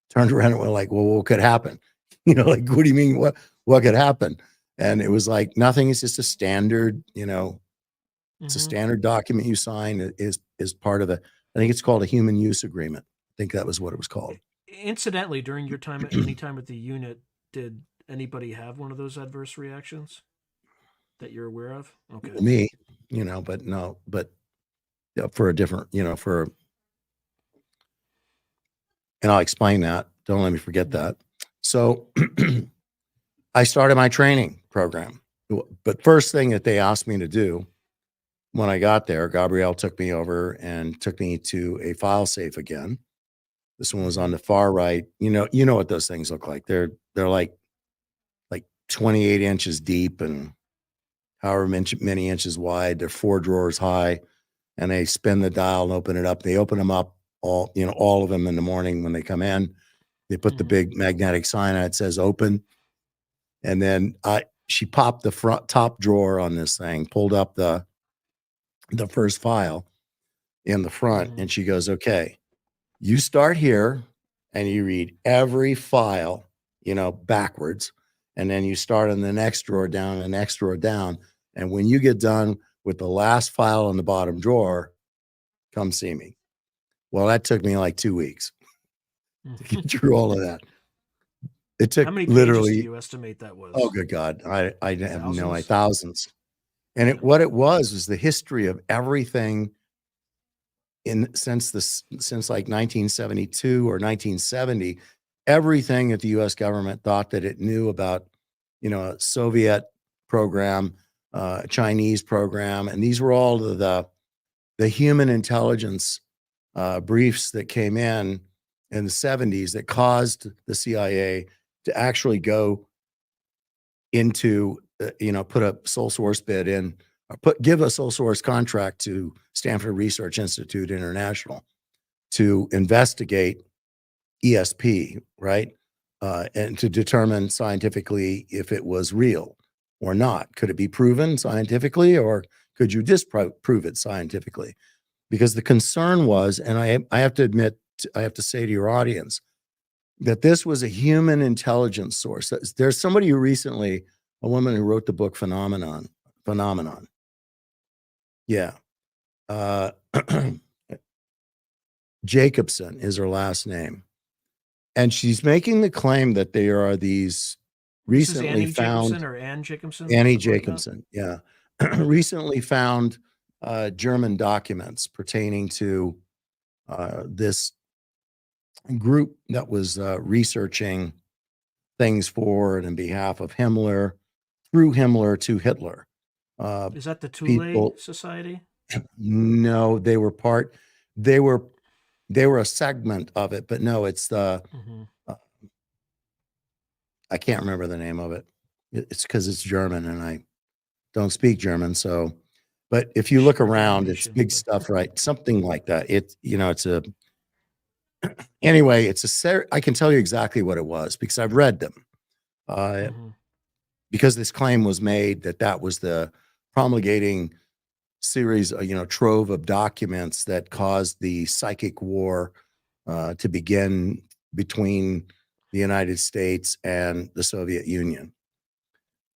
turned around and went like, well, what could happen? Like, what do you mean? What could happen? And it was like, nothing. It's just a standard, it's a standard document you sign is part of I think it's called a human use agreement. I think that was what it was called. Incidentally, during your any time at the unit, did anybody have one of those adverse reactions that you're aware of? Okay. Me, but no, but for a different, and I'll explain that. Don't let me forget that. So I started my training program, but first thing that they asked me to do when I got there, Gabrielle took me over and took me to a file safe again. This one was on the far right. You know what those things look like. They're like 28 inches deep and however many inches wide. They're 4 drawers high, and they spin the dial and open it up. They open them up all of them in the morning when they come in. They put the big magnetic sign that says open. And then she popped the top drawer on this thing, pulled up the first file in the front, and she goes, okay, you start here and you read every file, backwards. And then you start in the next drawer down, the next drawer down. And when you get done with the last file in the bottom drawer, come see me. Well, that took me like 2 weeks to get through all of that. It took How many pages literally, do you estimate that was? oh, good God. I have no idea. Thousands? Thousands. And what it was the history of everything since like 1972 or 1970, everything that the U.S. government thought that it knew about, a Soviet program, Chinese program, and these were all the human intelligence briefs that came in the 70s that caused the CIA to actually go into, put a sole source bid in, or give a sole source contract to Stanford Research Institute International to investigate ESP, right? And to determine scientifically if it was real or not. Could it be proven scientifically, or could you disprove it scientifically? Because the concern was, and I have to admit, I have to say to your audience, that this was a human intelligence source. There's somebody who recently, a woman who wrote the book Phenomenon. Yeah. Jacobson is her last name. And she's making the claim that there are these recently Annie found Jacobson or Ann Jacobson? Annie Something like that? Jacobson, yeah. Recently found German documents pertaining to this group that was researching things for and in behalf of Himmler, through Himmler to Hitler. Is that the Thule people- Society? No, they were a segment of it, but no, it's the I can't remember the name of it. It's because it's German and I don't speak German. So, but if you look around, it's big stuff, right? Something like that. Anyway, I can tell you exactly what it was because I've read them. Because this claim was made that was the promulgating series, trove of documents that caused the psychic war to begin between the United States and the Soviet Union.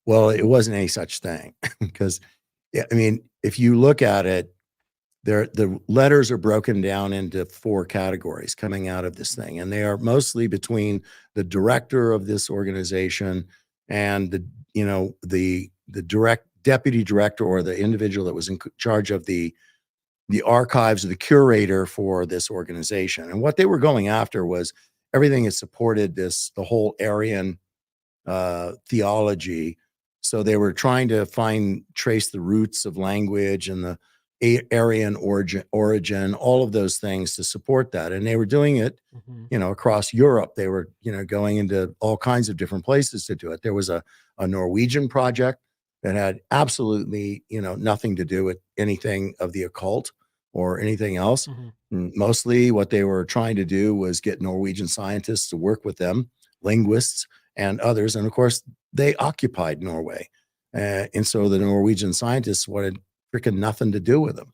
Well, it wasn't any such thing because, if you look at it, the letters are broken down into 4 categories coming out of this thing, and they are mostly between the director of this organization and the direct deputy director or the individual that was in charge of the archives or the curator for this organization. And what they were going after was everything that supported the whole Aryan theology. So they were trying to trace the roots of language and the Aryan origin, all of those things to support that. And they were doing it, across Europe. They were, going into all kinds of different places to do it. There was a Norwegian project that had absolutely, nothing to do with anything of the occult or anything else. Mostly what they were trying to do was get Norwegian scientists to work with them, linguists and others. And of course, they occupied Norway. And so the Norwegian scientists wanted freaking nothing to do with them.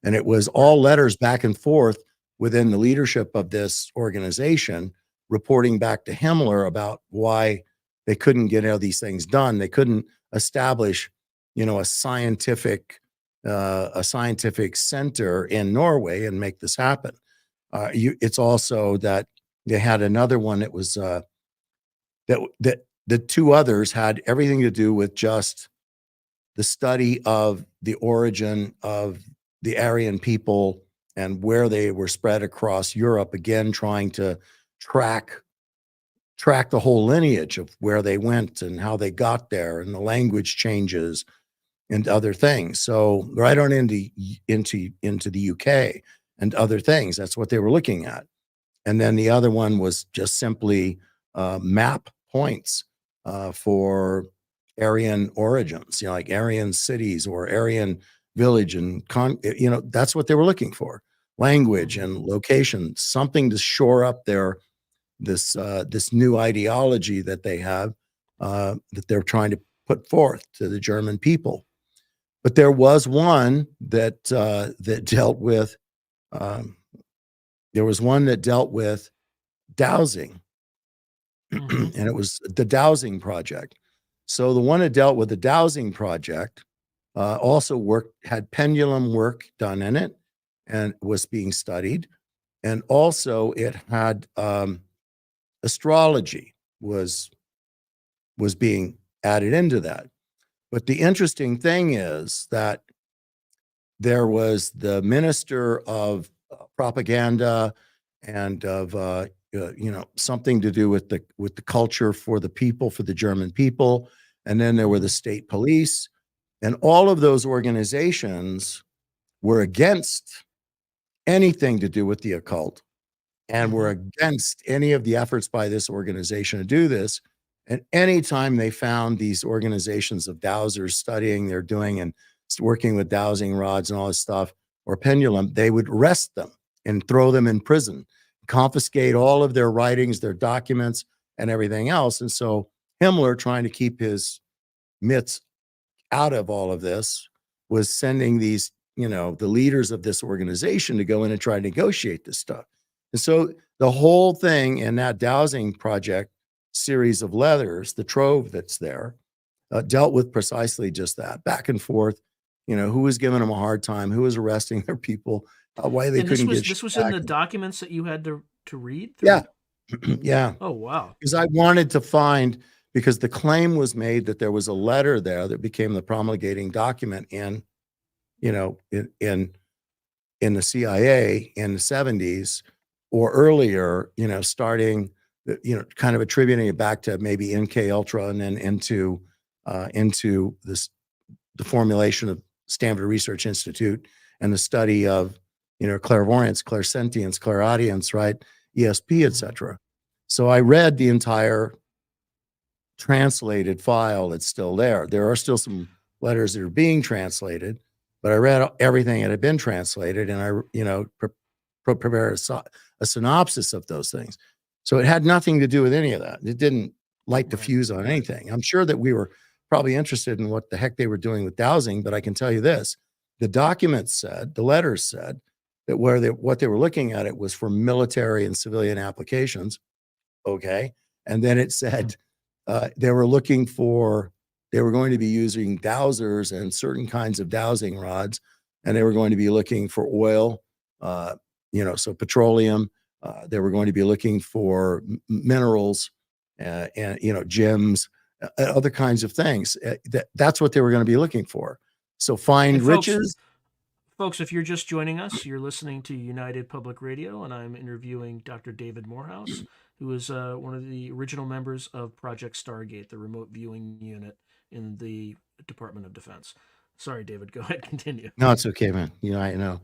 And it was all letters back and forth within the leadership of this organization reporting back to Himmler about why they couldn't get all these things done. They couldn't establish, a scientific center in Norway and make this happen. It's also that they had another one that was that the 2 others had everything to do with just the study of the origin of the Aryan people and where they were spread across Europe, again, trying to track the whole lineage of where they went and how they got there and the language changes and other things. So right on into the UK and other things. That's what they were looking at. And then the other one was just simply map points for Aryan origins, like Aryan cities or Aryan village, and that's what they were looking for: language and location, something to shore up this new ideology that they have that they're trying to put forth to the German people. But there was one that dealt with dowsing, and it was the dowsing project. So the one that dealt with the dowsing project also had pendulum work done in it and was being studied. And also it had astrology was being added into that. But the interesting thing is that there was the minister of propaganda and of something to do with the culture for the people, for the German people, and then there were the state police, and all of those organizations were against anything to do with the occult and were against any of the efforts by this organization to do this. And anytime they found these organizations of dowsers studying, they're doing and working with dowsing rods and all this stuff, or pendulum, they would arrest them and throw them in prison, confiscate all of their writings, their documents, and everything else. And so Himmler, trying to keep his mitts out of all of this, was sending these, the leaders of this organization to go in and try to negotiate this stuff. And so the whole thing in that dowsing project series of letters, the trove that's there, dealt with precisely just that, back and forth, who was giving them a hard time, who was arresting their people, why they couldn't get this was back. in the documents that you had to read through? Yeah. Yeah. Oh, wow. Because I wanted to find, because the claim was made that there was a letter there that became the promulgating document in the CIA in the 70s or earlier, starting, kind of attributing it back to maybe MK Ultra and then into this, the formulation of Stanford Research Institute and the study of, clairvoyance, clairsentience, clairaudience, right? ESP, etc. So I read the entire translated file that's still there. There are still some letters that are being translated, but I read everything that had been translated, and I, prepared a synopsis of those things. So it had nothing to do with any of that. It didn't light the fuse on anything. I'm sure that we were probably interested in what the heck they were doing with dowsing, but I can tell you this: the documents said, the letters said that what they were looking at it was for military and civilian applications. Okay, and then it said they were going to be using dowsers and certain kinds of dowsing rods, and they were going to be looking for oil, so petroleum. They were going to be looking for minerals, and gems, other kinds of things. That's what they were going to be looking for. So find riches. Folks, if you're just joining us, you're listening to United Public Radio, and I'm interviewing Dr. David Morehouse, who is one of the original members of Project Stargate, the remote viewing unit in the Department of Defense. Sorry, David, go ahead, continue. No, it's okay, man. I know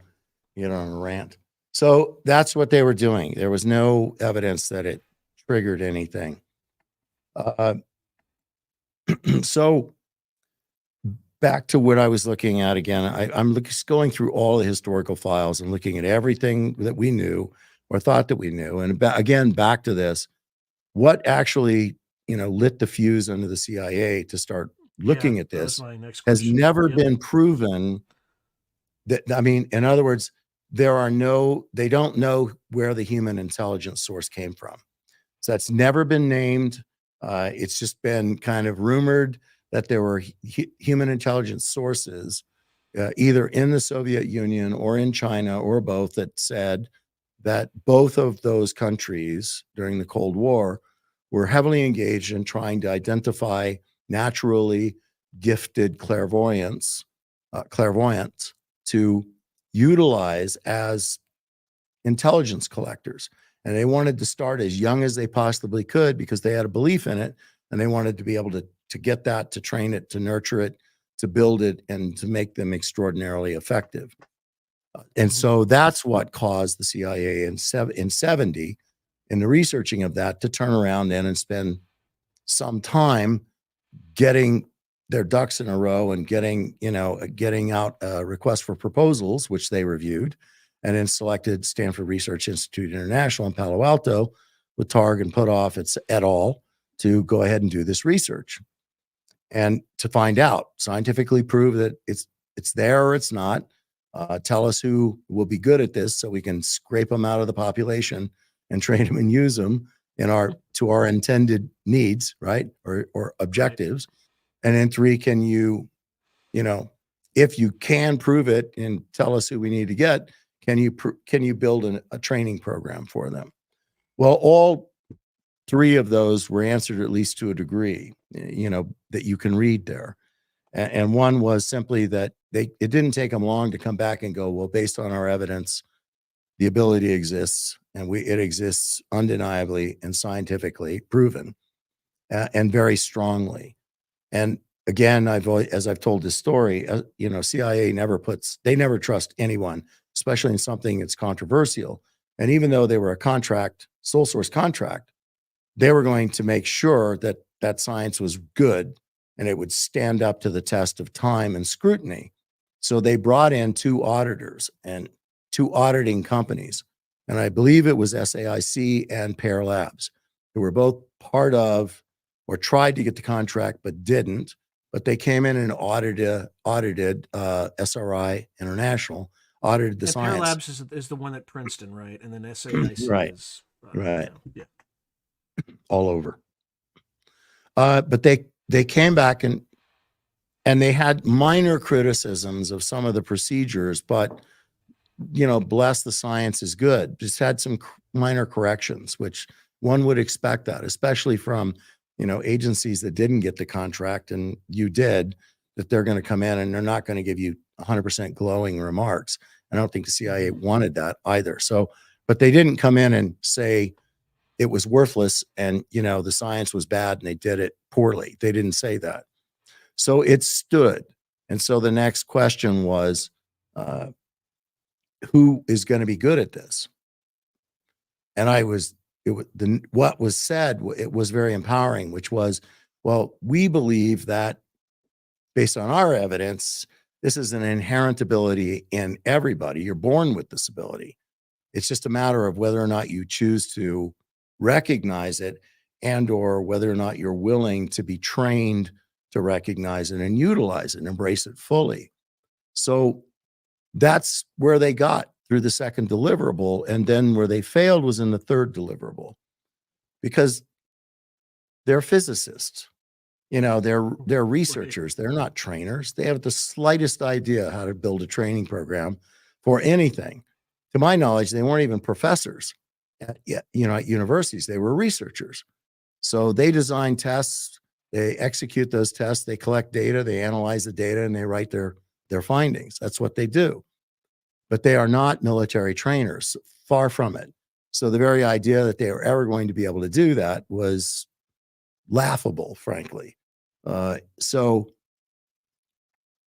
you get on a rant. So that's what they were doing. There was no evidence that it triggered anything. So back to what I was looking at again, I'm going through all the historical files and looking at everything that we knew or thought that we knew. And again, back to this, what actually, lit the fuse under the CIA to start looking at this has never been proven. In other words, they don't know where the human intelligence source came from. So that's never been named. It's just been kind of rumored that there were human intelligence sources, either in the Soviet Union or in China or both, that said that both of those countries during the Cold War were heavily engaged in trying to identify naturally gifted clairvoyants to utilize as intelligence collectors. And they wanted to start as young as they possibly could because they had a belief in it, and they wanted to be able to get that, to train it, to nurture it, to build it, and to make them extraordinarily effective. And so that's what caused the CIA in 70, in the researching of that, to turn around then and spend some time getting their ducks in a row and getting out requests for proposals, which they reviewed, and then selected Stanford Research Institute International in Palo Alto with Targ and Putoff et al. To go ahead and do this research and to find out, scientifically prove that it's there or it's not. Tell us who will be good at this so we can scrape them out of the population and train them and use them to our intended needs, right? Or objectives. And then 3, can you if you can prove it and tell us who we need to get, can you build a training program for them? Well, all three of those were answered at least to a degree, that you can read there. And one was simply that it didn't take them long to come back and go, well, based on our evidence, the ability exists, and it exists undeniably and scientifically proven, and very strongly. And again, as I've told this story, CIA never trust anyone, especially in something that's controversial. And even though they were a sole source contract, they were going to make sure that that science was good and it would stand up to the test of time and scrutiny. So they brought in two auditors and two auditing companies. And I believe it was SAIC and Pear Labs, who were both part of or tried to get the contract but didn't. But they came in and audited SRI International, audited the and science. Pear Labs is the one at Princeton, right? And then SAIC Right. is Right. Yeah. All over. But they came back and they had minor criticisms of some of the procedures, but bless the science is good. Just had some minor corrections, which one would expect that, especially from agencies that didn't get the contract and you did, that they're going to come in and they're not going to give you 100% glowing remarks. I don't think the CIA wanted that either. So, but they didn't come in and say it was worthless and the science was bad and they did it poorly. They didn't say that. So it stood. And so the next question was, who is going to be good at this? And what was said, it was very empowering, which was, well, we believe that based on our evidence, this is an inherent ability in everybody. You're born with this ability. It's just a matter of whether or not you choose to recognize it and or whether or not you're willing to be trained to recognize it and utilize it and embrace it fully. So that's where they got through the second deliverable. And then where they failed was in the third deliverable, because they're physicists, they're researchers. They're not trainers. They have the slightest idea how to build a training program for anything. To my knowledge, they weren't even professors at universities. They were researchers. So they design tests, they execute those tests, they collect data, they analyze the data, and they write their findings. That's what they do. But they are not military trainers, far from it. So the very idea that they were ever going to be able to do that was laughable, frankly. So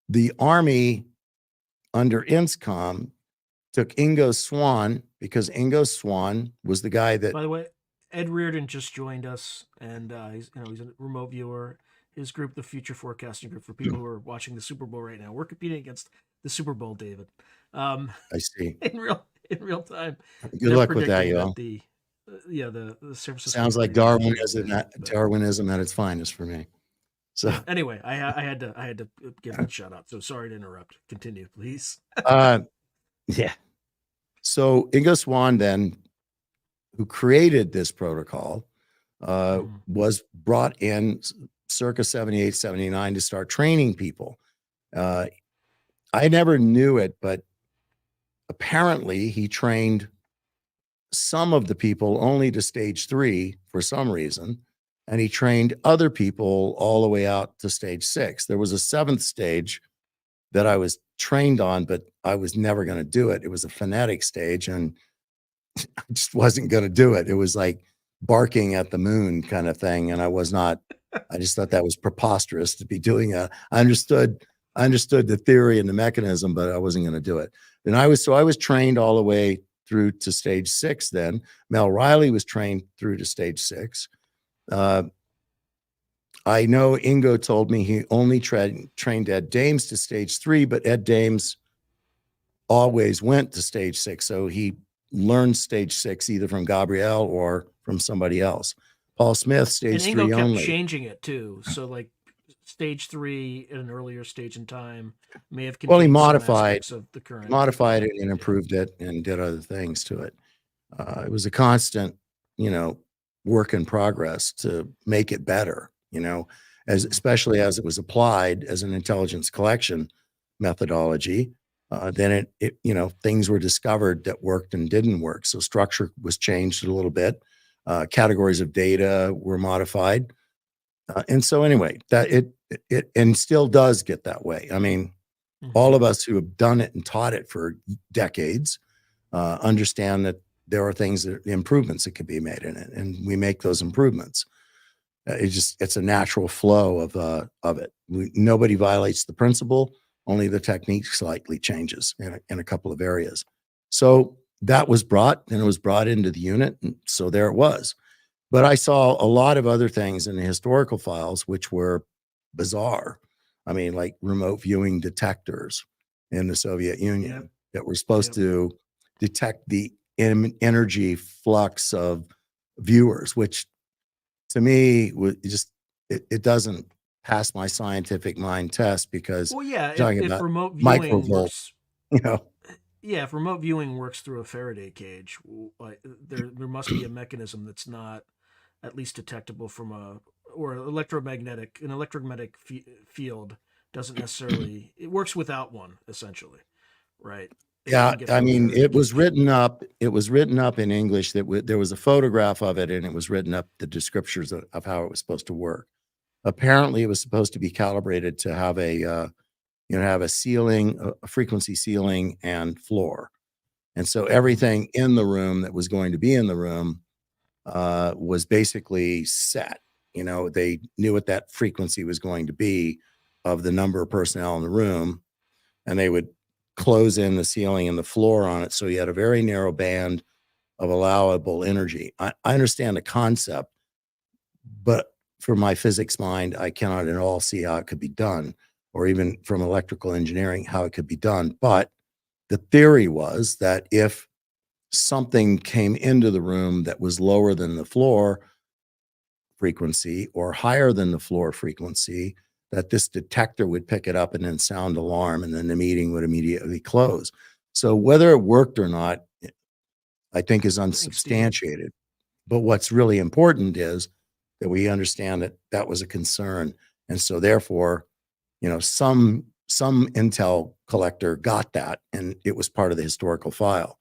the Army under INSCOM took Ingo Swann, because Ingo Swann was the guy that... By the way, Ed Reardon just joined us, and he's a remote viewer. His group, the Future Forecasting Group, for people who are watching the Super Bowl right now. We're competing against the Super Bowl, David. I see. In real time. Good luck with that, y'all. The San Francisco sounds like Darwinism at its finest for me. So anyway, I had to give that shout out. So sorry to interrupt. Continue, please. Yeah. So Ingo Swann, then, who created this protocol, was brought in circa 78, 79 to start training people. I never knew it, but apparently he trained some of the people only to stage 3 for some reason, and he trained other people all the way out to stage 6. There was a 7th stage that I was trained on, but I was never going to do it. It was a phonetic stage, and I just wasn't going to do it. It was like barking at the moon kind of thing, and I just thought that was preposterous to be doing that. I understood the theory and the mechanism, but I wasn't going to do it. And I was trained all the way through to stage 6 then. Mel Riley was trained through to stage 6. I know Ingo told me he only trained Ed Dames to stage 3, but Ed Dames always went to stage 6. So he learned stage 6 either from Gabrielle or from somebody else. Paul Smith, stage 3 only. And Ingo kept changing it too. So like stage 3 at an earlier stage in time may have he modified of the current. Modified it and improved it and did other things to it. It was a constant, work in progress to make it better, especially as it was applied as an intelligence collection methodology, then things were discovered that worked and didn't work. So structure was changed a little bit. Categories of data were modified. And so anyway, that it and still does get that way. I mean, all of us who have done it and taught it for decades understand that there are improvements that could be made in it, and we make those improvements. It's a natural flow of it. Nobody violates the principle, only the technique slightly changes in a couple of areas. So that was brought into the unit, and so there it was. But I saw a lot of other things in the historical files which were bizarre. I mean, like remote viewing detectors in the Soviet Union that were supposed to detect the energy flux of viewers, which to me it doesn't pass my scientific mind test, because if remote viewing works, if remote viewing works through a Faraday cage, there must be a mechanism that's not at least detectable from an electromagnetic field doesn't necessarily, it works without one, essentially, right? Yeah, I mean, it was written up in English that there was a photograph of it, and it was written up the descriptions of how it was supposed to work. Apparently, it was supposed to be calibrated to have a ceiling, a frequency ceiling and floor. And so everything in the room that was going to be in the room was basically set. They knew what that frequency was going to be of the number of personnel in the room, and they would close in the ceiling and the floor on it. So you had a very narrow band of allowable energy. I understand the concept, but for my physics mind, I cannot at all see how it could be done, or even from electrical engineering, how it could be done. But the theory was that if something came into the room that was lower than the floor frequency or higher than the floor frequency, that this detector would pick it up and then sound alarm, and then the meeting would immediately close. So whether it worked or not, I think is unsubstantiated. But what's really important is that we understand that that was a concern. And so therefore, some intel collector got that, and it was part of the historical file.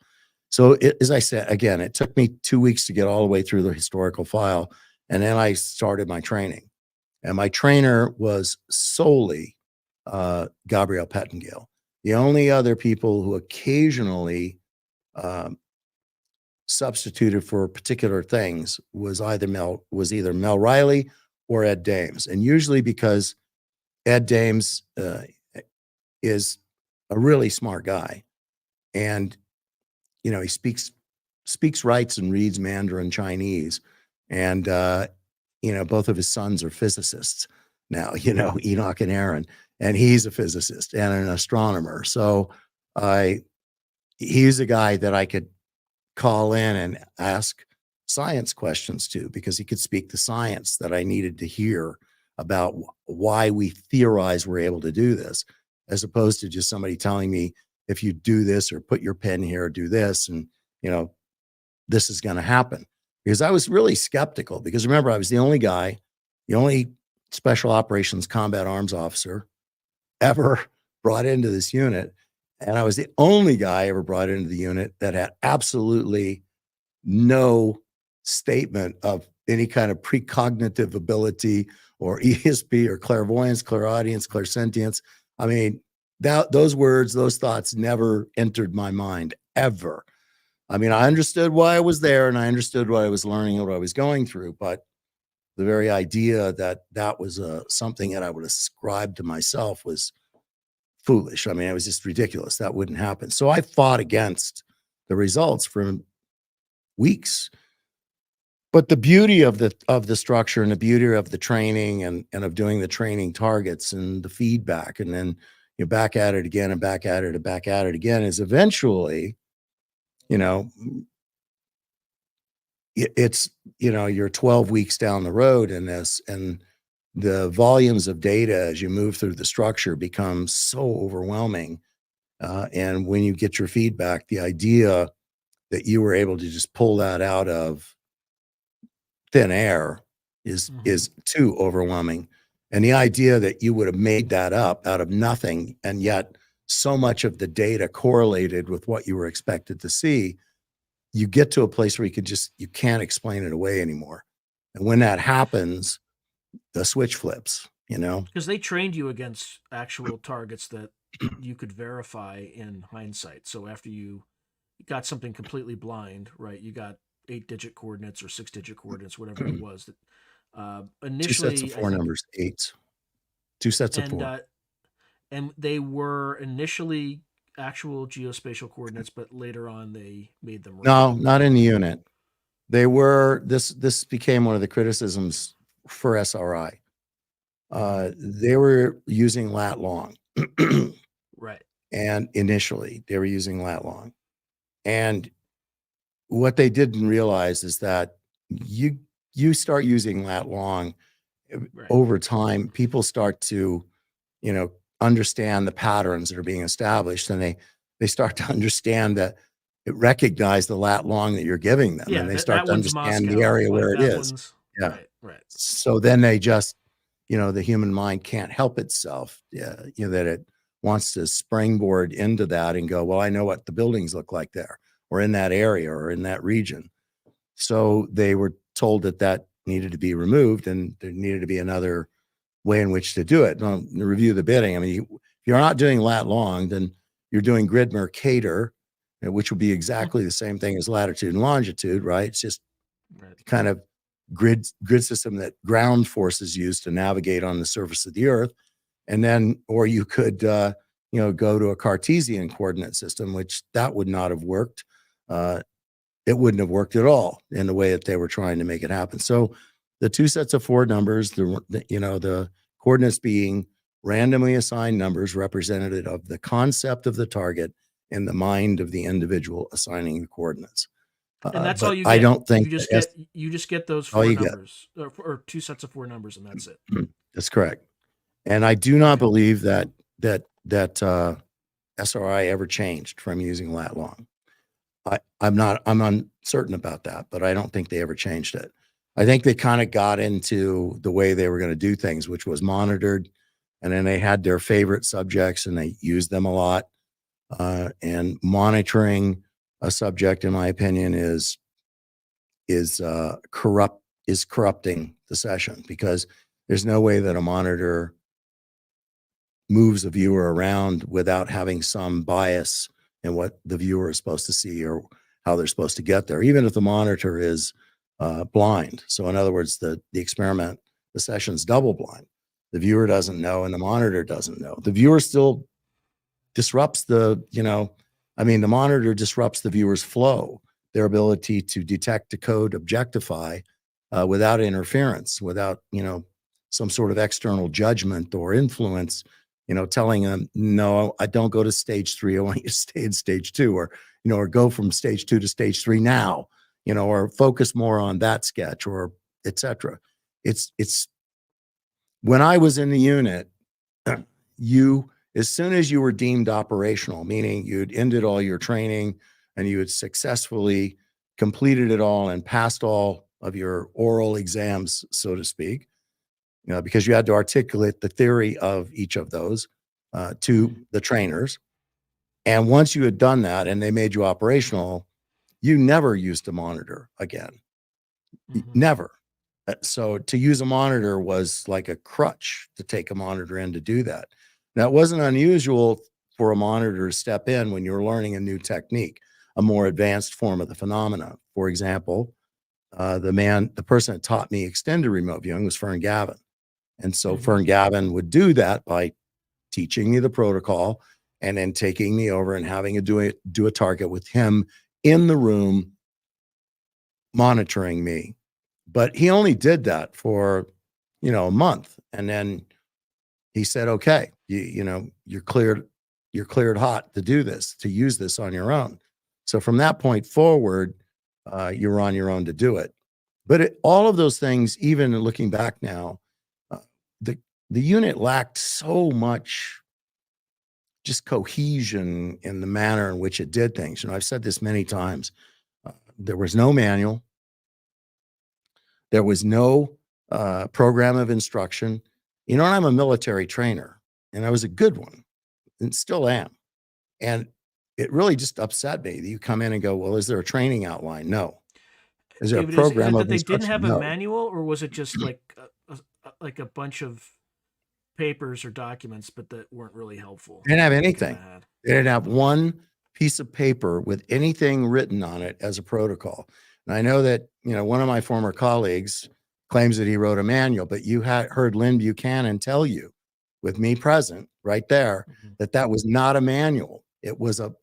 So as I said, again, it took me 2 weeks to get all the way through the historical file. And then I started my training. And my trainer was solely Gabriel Pettengale. The only other people who occasionally substituted for particular things was either Mel Riley or Ed Dames. And usually because Ed Dames is a really smart guy. And, he speaks, writes, and reads Mandarin Chinese. And, both of his sons are physicists now, Enoch and Aaron, and he's a physicist and an astronomer. So he's a guy that I could call in and ask science questions to, because he could speak the science that I needed to hear about why we theorize we're able to do this, as opposed to just somebody telling me, if you do this or put your pen here, do this, and, this is going to happen. Because I was really skeptical, because remember, I was the only special operations combat arms officer ever brought into this unit. And I was the only guy ever brought into the unit that had absolutely no statement of any kind of precognitive ability or ESP or clairvoyance, clairaudience, clairsentience. I mean, those words, those thoughts never entered my mind, ever. I mean, I understood why I was there, and I understood what I was learning and what I was going through, but the very idea that that was something that I would ascribe to myself was foolish. I mean, it was just ridiculous. That wouldn't happen. So I fought against the results for weeks. But the beauty of the structure, and the beauty of the training, and of doing the training targets and the feedback, and then you're back at it again and back at it and back at it again, is eventually, it's, you're 12 weeks down the road in this, and the volumes of data as you move through the structure become so overwhelming. And when you get your feedback, the idea that you were able to just pull that out of thin air is too overwhelming. And the idea that you would have made that up out of nothing, and yet so much of the data correlated with what you were expected to see, you get to a place where you can't explain it away anymore. And when that happens, the switch flips, Because they trained you against actual targets that you could verify in hindsight. So after you got something completely blind, right? You got 8-digit coordinates or 6-digit coordinates, whatever it was. That initially, 2 sets of I 4 think, numbers, 8s, 2 sets of and 4. and they were initially actual geospatial coordinates, but later on they made them No, random. not in the unit. They were, this became one of the criticisms for SRI. They were using lat long. Right. And initially they were using lat long. And what they didn't realize is that you start using lat long, Right. over time, people start to, understand the patterns that are being established, and they start to understand that recognize the lat long that you're giving them, Yeah, and they that, start that to one's understand the Moscow. area Like where it that is. one's Yeah. right. So then they just, the human mind can't help itself, that it wants to springboard into that and go, well, I know what the buildings look like there, or in that area, or in that region. So they were told that needed to be removed, and there needed to be another way in which to do it. Now, review the bidding. I mean, if you're not doing lat long, then you're doing grid Mercator, which would be exactly the same thing as latitude and longitude, right? It's just Right. kind of grid system that ground forces use to navigate on the surface of the earth. And then, or you could, go to a Cartesian coordinate system, which that would not have worked. It wouldn't have worked at all in the way that they were trying to make it happen. So the 2 sets of 4 numbers, the coordinates being randomly assigned numbers representative of the concept of the target in the mind of the individual assigning the coordinates. And that's But all you I get. don't think You just get those all 4 you get. numbers or 2 sets of 4 numbers, and that's it. That's correct. And I do not Okay. believe that SRI ever changed from using lat long. I'm uncertain about that, but I don't think they ever changed it. I think they kind of got into the way they were going to do things, which was monitored, and then they had their favorite subjects and they used them a lot. And monitoring a subject, in my opinion, is corrupting the session, because there's no way that a monitor moves a viewer around without having some bias in what the viewer is supposed to see or how they're supposed to get there, even if the monitor is blind. So in other words, the experiment, the session's double blind. The viewer doesn't know and the monitor doesn't know. The viewer still disrupts the monitor disrupts the viewer's flow, their ability to detect, decode, objectify without interference, without, some sort of external judgment or influence, telling them, no, I don't go to stage 3. I want you to stay in stage 2, or go from stage 2 to stage 3 now, or focus more on that sketch, or etc. It's when I was in the unit, as soon as you were deemed operational, meaning you'd ended all your training and you had successfully completed it all and passed all of your oral exams, so to speak, because you had to articulate the theory of each of those to the trainers. And once you had done that and they made you operational, you never used a monitor again. Never. So to use a monitor was like a crutch to take a monitor in to do that. Now, it wasn't unusual for a monitor to step in when you were learning a new technique, a more advanced form of the phenomena. For example, the person that taught me extended remote viewing was Fern Gavin. And so Fern Gavin would do that by teaching me the protocol and then taking me over and having to do a target with him in the room monitoring me. But he only did that for, a month. And then he said, okay, you're cleared hot to do this, to use this on your own. So from that point forward, you're on your own to do it. But all of those things, even looking back now, the unit lacked so much just cohesion in the manner in which it did things. I've said this many times. There was no manual. There was no program of instruction. And I'm a military trainer, and I was a good one, and still am. And it really just upset me that you come in and go, well, is there a training outline? No. Is there David, a program is it of that they didn't instruction? have a No. manual, or was it just like a bunch of papers or documents, but that weren't really helpful? They didn't have They anything. kinda had. They didn't have one piece of paper with anything written on it as a protocol. And I know that, one of my former colleagues claims that he wrote a manual, but you had heard Lynn Buchanan tell you, with me present right there, Mhm. that was not a manual. It was a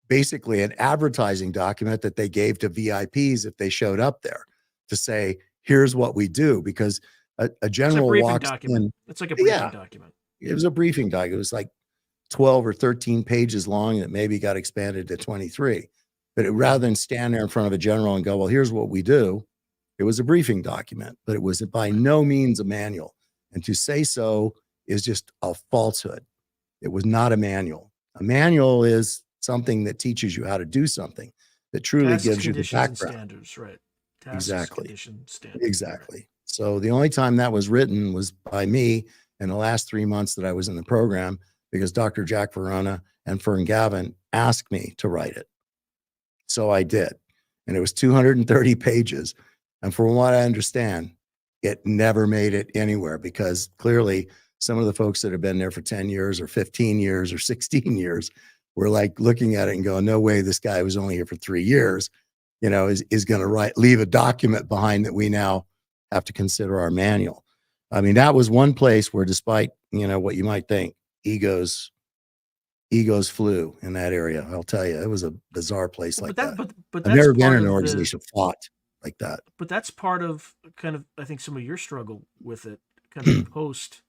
basically an advertising document that they gave to VIPs if they showed up there to say, here's what we do, because a It's a general briefing walks document. in. It's like a briefing Yeah, document. it was a briefing document. It was like 12 or 13 pages long that maybe got expanded to 23. But rather than stand there in front of a general and go, well, here's what we do, it was a briefing document, but it was by no means a manual. And to say so is just a falsehood. It was not a manual. A manual is something that teaches you how to do something, that truly Tasks, gives you the conditions, and background. standards, right? Tasks, Exactly. conditions, standards. Right. Exactly. So the only time that was written was by me in the last 3 months that I was in the program, because Dr. Jack Verona and Fern Gavin asked me to write it. So I did. And it was 230 pages. And from what I understand, it never made it anywhere, because clearly some of the folks that have been there for 10 years or 15 years or 16 years were like looking at it and going, no way, this guy was only here for 3 years, is going to leave a document behind that we now have to consider our manual. I mean, that was one place where, despite, what you might think, egos flew in that area. I'll tell you, it was a bizarre place like that. But I've that's never been part in an of organization fought like that. but that's part of kind of, I think, some of your struggle with it, kind of post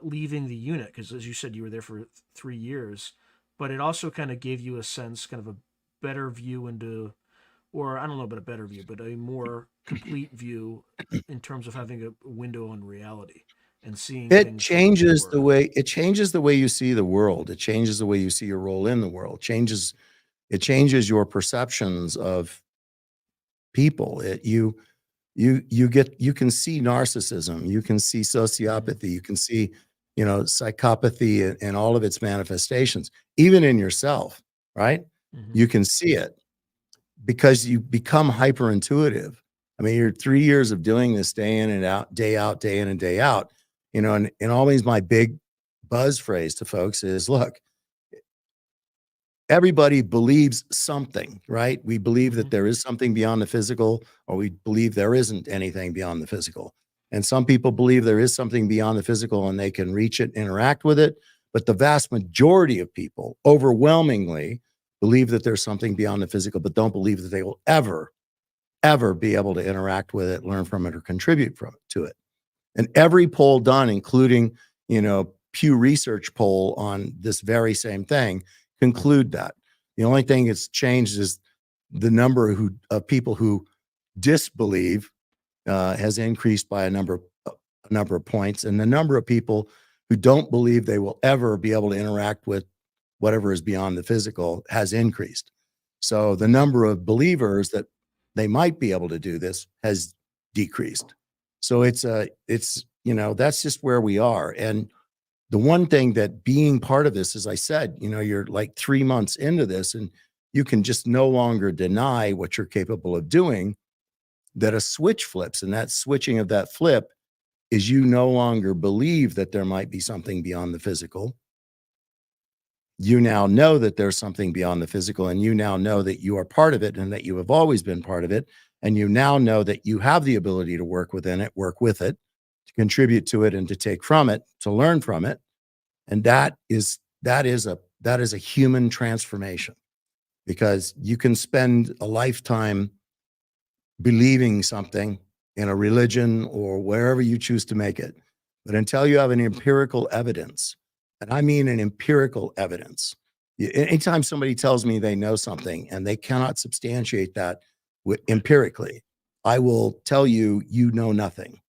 leaving the unit, because as you said, you were there for 3 years, but it also kind of gave you a sense, kind of a better view into, or I don't know about a better view, but a more complete view in terms of having a window on reality and seeing It things for what they changes the were. way you see the world. It changes the way you see your role in the world. It changes your perceptions of people. You can see narcissism, you can see sociopathy, you can see, psychopathy and all of its manifestations, even in yourself, right? Mhm. You can see it because you become hyper intuitive. I mean, you're 3 years of doing this day in and out, day out, day in and day out, and always my big buzz phrase to folks is, look, everybody believes something, right? We believe that Mhm. there is something beyond the physical, or we believe there isn't anything beyond the physical. And some people believe there is something beyond the physical and they can reach it, interact with it. But the vast majority of people, overwhelmingly, believe that there's something beyond the physical, but don't believe that they will ever be able to interact with it, learn from it, or contribute to it. And every poll done, including, Pew Research poll on this very same thing, conclude that. The only thing that's changed is the number of people who disbelieve has increased by a number of points, and the number of people who don't believe they will ever be able to interact with whatever is beyond the physical has increased. So the number of believers that they might be able to do this has decreased. So it's that's just where we are. And the one thing that being part of this, as I said, you're like 3 months into this and you can just no longer deny what you're capable of doing, that a switch flips, and that switching of that flip is you no longer believe that there might be something beyond the physical. You now know that there's something beyond the physical, and you now know that you are part of it and that you have always been part of it. And you now know that you have the ability to work within it, work with it, to contribute to it, and to take from it, to learn from it. And that is a human transformation, because you can spend a lifetime believing something in a religion or wherever you choose to make it. But until you have an empirical evidence, and I mean an empirical evidence, anytime somebody tells me they know something and they cannot substantiate that empirically, I will tell you, you know nothing.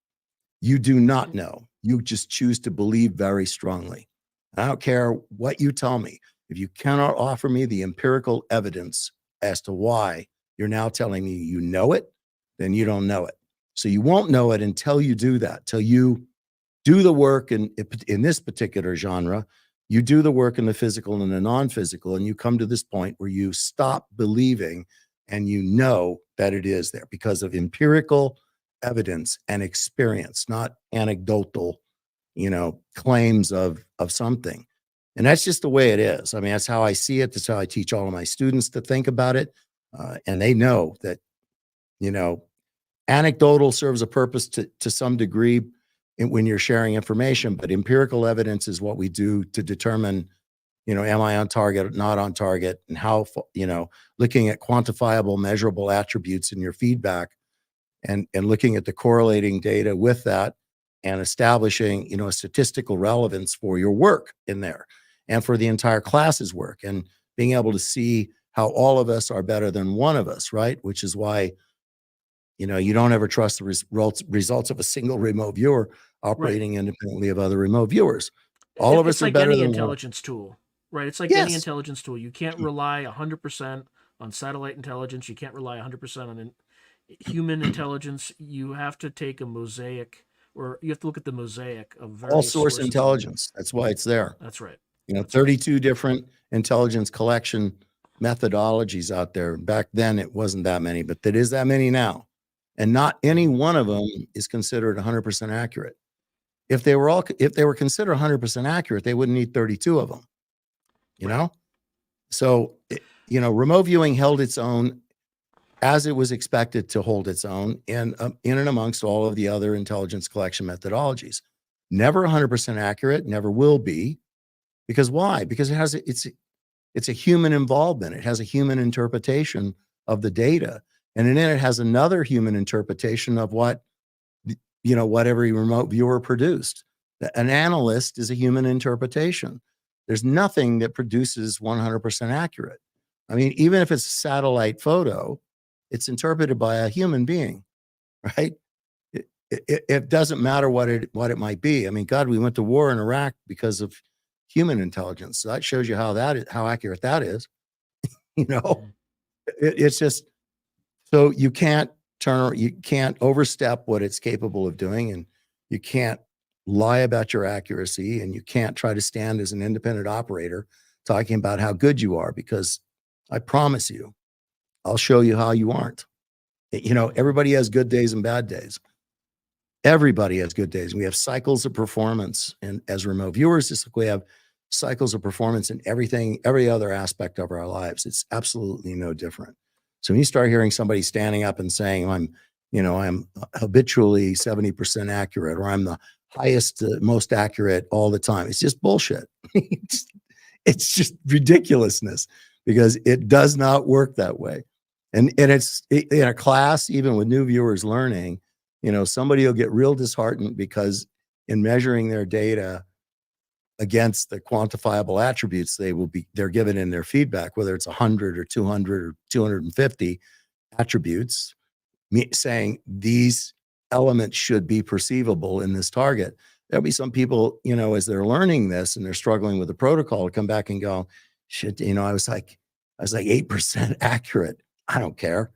You do not know. You just choose to believe very strongly. I don't care what you tell me. If you cannot offer me the empirical evidence as to why you're now telling me you know it, then you don't know it. So you won't know it until you do that, till you do the work in this particular genre you do the work in the physical and the non-physical, and you come to this point where you stop believing and you know that it is there because of empirical evidence and experience, not anecdotal, claims of something. And that's just the way it is. I mean, that's how I see it. That's how I teach all of my students to think about it. And they know that, anecdotal serves a purpose to some degree when you're sharing information, but empirical evidence is what we do to determine, am I on target, not on target, and how, looking at quantifiable, measurable attributes in your feedback and looking at the correlating data with that and establishing, a statistical relevance for your work in there and for the entire class's work and being able to see how all of us are better than one of us, right? Which is why, you don't ever trust the results of a single remote viewer operating independently of other remote viewers. All of us are better than one. It's like any intelligence tool, right? It's like any intelligence tool. You can't rely 100% on satellite intelligence. You can't rely 100% on human intelligence. You have to take a mosaic, or you have to look at the mosaic of various all source sources. intelligence. That's why it's there. That's right. 32 different intelligence collection methodologies out there. Back then, it wasn't that many, but there is that many now. And not any one of them is considered 100% accurate. If they were considered 100% accurate, they wouldn't need 32 of them, know? So, remote viewing held its own as it was expected to hold its own in and amongst all of the other intelligence collection methodologies. Never 100% accurate, never will be. Because why? Because it's a human involvement. It has a human interpretation of the data. And then it has another human interpretation of what every remote viewer produced. An analyst is a human interpretation. There's nothing that produces 100% accurate. I mean, even if it's a satellite photo, it's interpreted by a human being, right? It doesn't matter what it might be. I mean, God, we went to war in Iraq because of human intelligence. So that shows you how accurate that is. It's just, so you can't overstep what it's capable of doing, and you can't lie about your accuracy, and you can't try to stand as an independent operator talking about how good you are, because I promise you, I'll show you how you aren't. Everybody has good days and bad days. Everybody has good days. We have cycles of performance, and as remote viewers, just like we have cycles of performance in every other aspect of our lives. It's absolutely no different. So when you start hearing somebody standing up and saying, I'm habitually 70% accurate, or I'm the highest, most accurate all the time, it's just bullshit. It's just ridiculousness, because it does not work that way. And it's in a class, even with new viewers learning, somebody will get real disheartened because in measuring their data against the quantifiable attributes they're given in their feedback, whether it's 100 or 200 or 250 attributes, saying these elements should be perceivable in this target. There'll be some people, as they're learning this and they're struggling with the protocol, to come back and go, shit, I was like 8% accurate. I don't care.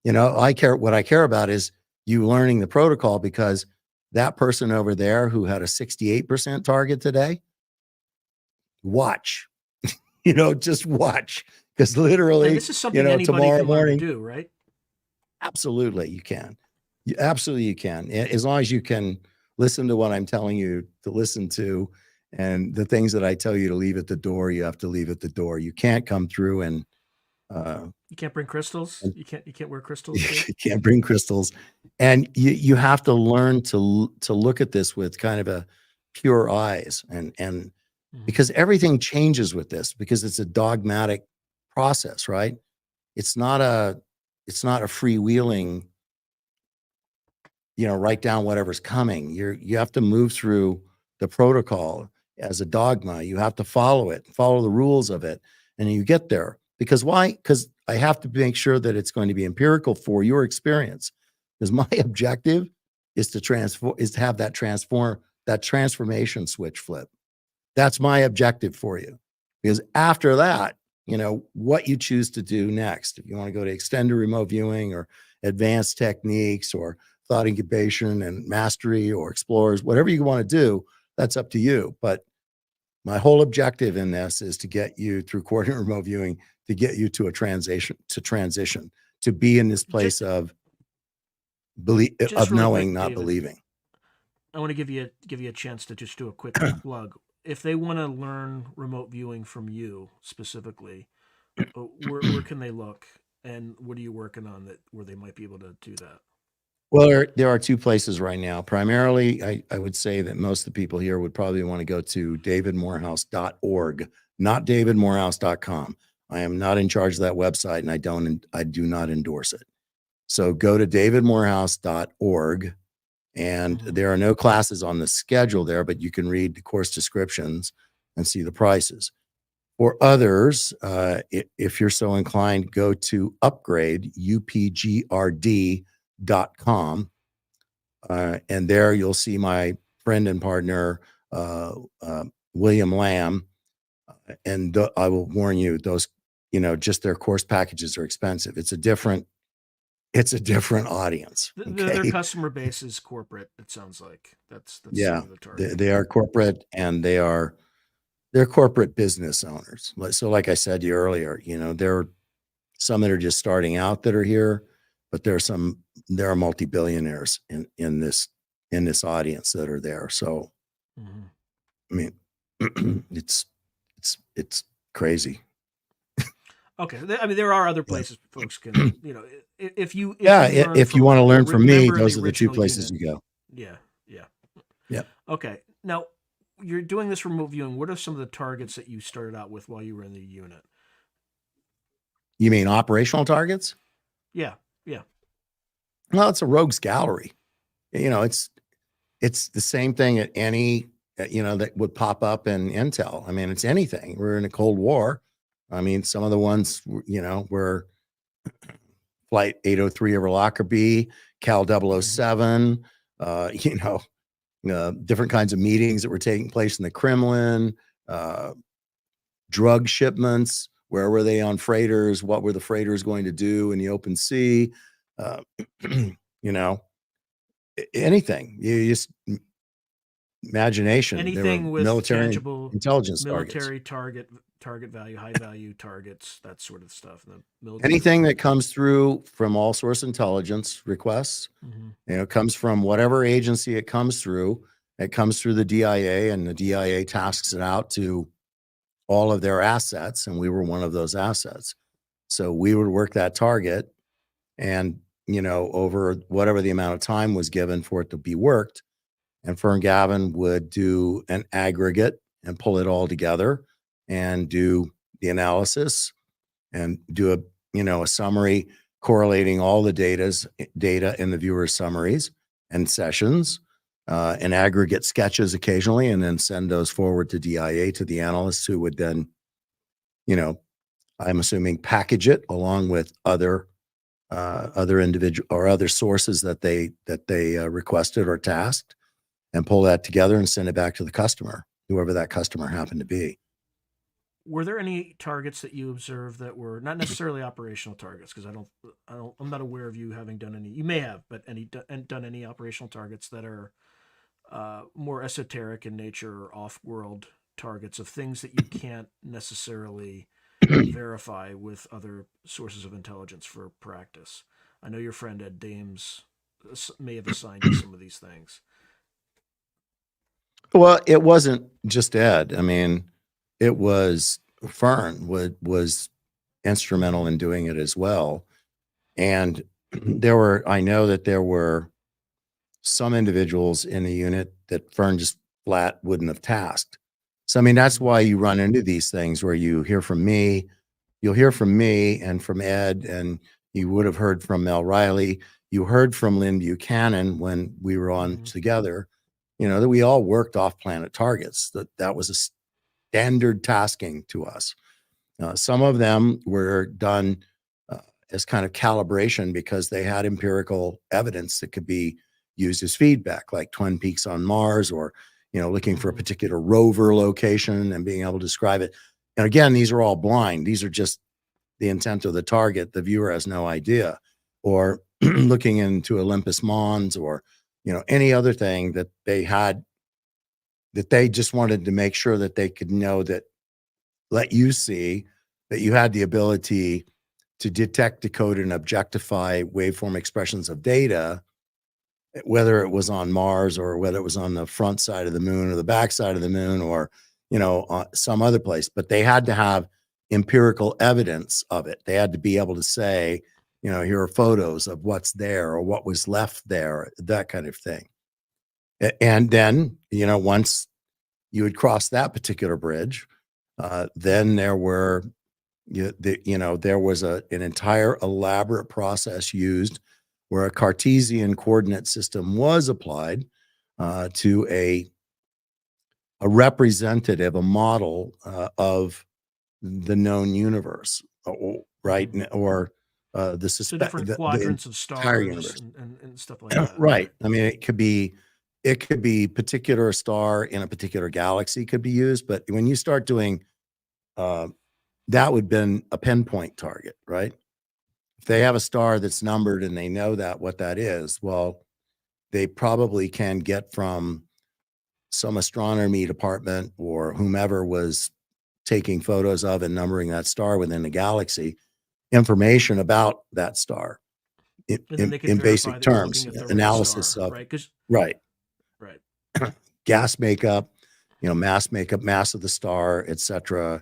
What I care about is you learning the protocol, because that person over there who had a 68% target today, watch, just watch, because literally, and this is something anybody tomorrow can morning, do, right? Absolutely, you can. Absolutely, you can. As long as you can listen to what I'm telling you to listen to, and the things that I tell you to leave at the door, you have to leave at the door. You can't come through and you can't bring crystals. You can't wear crystals. You can't bring crystals, and you have to learn to look at this with kind of a pure eyes, and because everything changes with this, because it's a dogmatic process, right? It's not a freewheeling, write down whatever's coming. You have to move through the protocol as a dogma. You have to follow it, follow the rules of it, and you get there. Because why? Because I have to make sure that it's going to be empirical for your experience. Because my objective is to have that transformation switch flip. That's my objective for you. Because after that, what you choose to do next, if you want to go to extended remote viewing or advanced techniques or thought incubation and mastery or explorers, whatever you want to do, that's up to you. But My whole objective in this is to get you through coordinate remote viewing, to get you to a transition, to be in this place of Just really knowing, quick, not David, believing. I want to give you a chance to just do a quick plug. If they want to learn remote viewing from you specifically, where can they look, and what are you working on where they might be able to do that? Well, there are two places right now. Primarily, I would say that most of the people here would probably want to go to davidmorehouse.org, not davidmorehouse.com. I am not in charge of that website, and I do not endorse it. So go to davidmorehouse.org, and there are no classes on the schedule there, but you can read the course descriptions and see the prices. For others, if you're so inclined, go to upgrade, upgrd.com. And there you'll see my friend and partner, William Lamb. And I will warn you, those, just their course packages are expensive. It's a different audience. Their Okay. customer base is corporate. It sounds like that's Yeah, sort of the target. they are corporate, and they're corporate business owners. So like I said to you earlier, there are some that are just starting out that are here, but there are multi-billionaires in this audience that are there. So, I mean, it's crazy. Okay. I mean, there are other places folks can, if you want to learn from me, those are the two original places unit. you go. Yeah. Okay. Now, you're doing this remote viewing. What are some of the targets that you started out with while you were in the unit? You mean operational targets? Yeah. Well, it's a rogues gallery. It's the same thing at any, that would pop up in Intel. I mean, it's anything. We're in a Cold War. I mean, some of the ones, were Flight 803 over Lockerbie, Cal 007, different kinds of meetings that were taking place in the Kremlin, drug shipments. Where were they on freighters? What were the freighters going to do in the open sea? Anything. You just imagination. Anything with military tangible intelligence military targets. target value, high value targets, that sort of stuff. The military. Anything that comes through from all source intelligence requests, comes from whatever agency it comes through. It comes through the DIA, and the DIA tasks it out to all of their assets, and we were one of those assets. So we would work that target, and over whatever the amount of time was given for it to be worked, and Fern Gavin would do an aggregate and pull it all together and do the analysis and do a summary correlating all the data in the viewer's summaries and sessions, and aggregate sketches occasionally, and then send those forward to DIA, to the analysts, who would then, I'm assuming, package it along with other individual or other sources that they requested or tasked, and pull that together and send it back to the customer, whoever that customer happened to be. Were there any targets that you observed that were not necessarily operational targets? Because I'm not aware of you having done any. You may have, but done any operational targets that are more esoteric in nature, or off-world targets of things that you can't necessarily verify with other sources of intelligence for practice. I know your friend Ed Dames may have assigned you some of these things. Well, it wasn't just Ed. I mean, it was Fern was instrumental in doing it as well. And I know that there were some individuals in the unit that Fern just flat wouldn't have tasked. So, I mean, that's why you run into these things where you hear from me, you'll hear from me and from Ed, and you would have heard from Mel Riley. You heard from Lynn Buchanan when we were on together, that we all worked off planet targets. That was a standard tasking to us. Some of them were done as kind of calibration because they had empirical evidence that could be used as feedback, like Twin Peaks on Mars, or looking for a particular rover location and being able to describe it. And again, these are all blind. These are just the intent of the target. The viewer has no idea. Or looking into Olympus Mons, or any other thing that they had that they just wanted to make sure that they could know that, let you see that you had the ability to detect, decode, and objectify waveform expressions of data, whether it was on Mars or whether it was on the front side of the moon or the back side of the moon or, some other place. But they had to have empirical evidence of it. They had to be able to say, here are photos of what's there or what was left there, that kind of thing. And then, once you had crossed that particular bridge, then there were, there was an entire elaborate process used where a Cartesian coordinate system was applied to a representative, a model of the known universe, right? Or the So different the quadrants of entire stars universe. and stuff like that. Right. I mean, it could be particular star in a particular galaxy could be used, but when you start doing that would have been a pinpoint target, right? If they have a star that's numbered and they know what that is, well, they probably can get from some astronomy department or whomever was taking photos of and numbering that star within the galaxy information about that star And then they can in verify basic that you're terms, looking at the right analysis star, of right? Because right right. gas makeup, mass makeup, mass of the star, etc.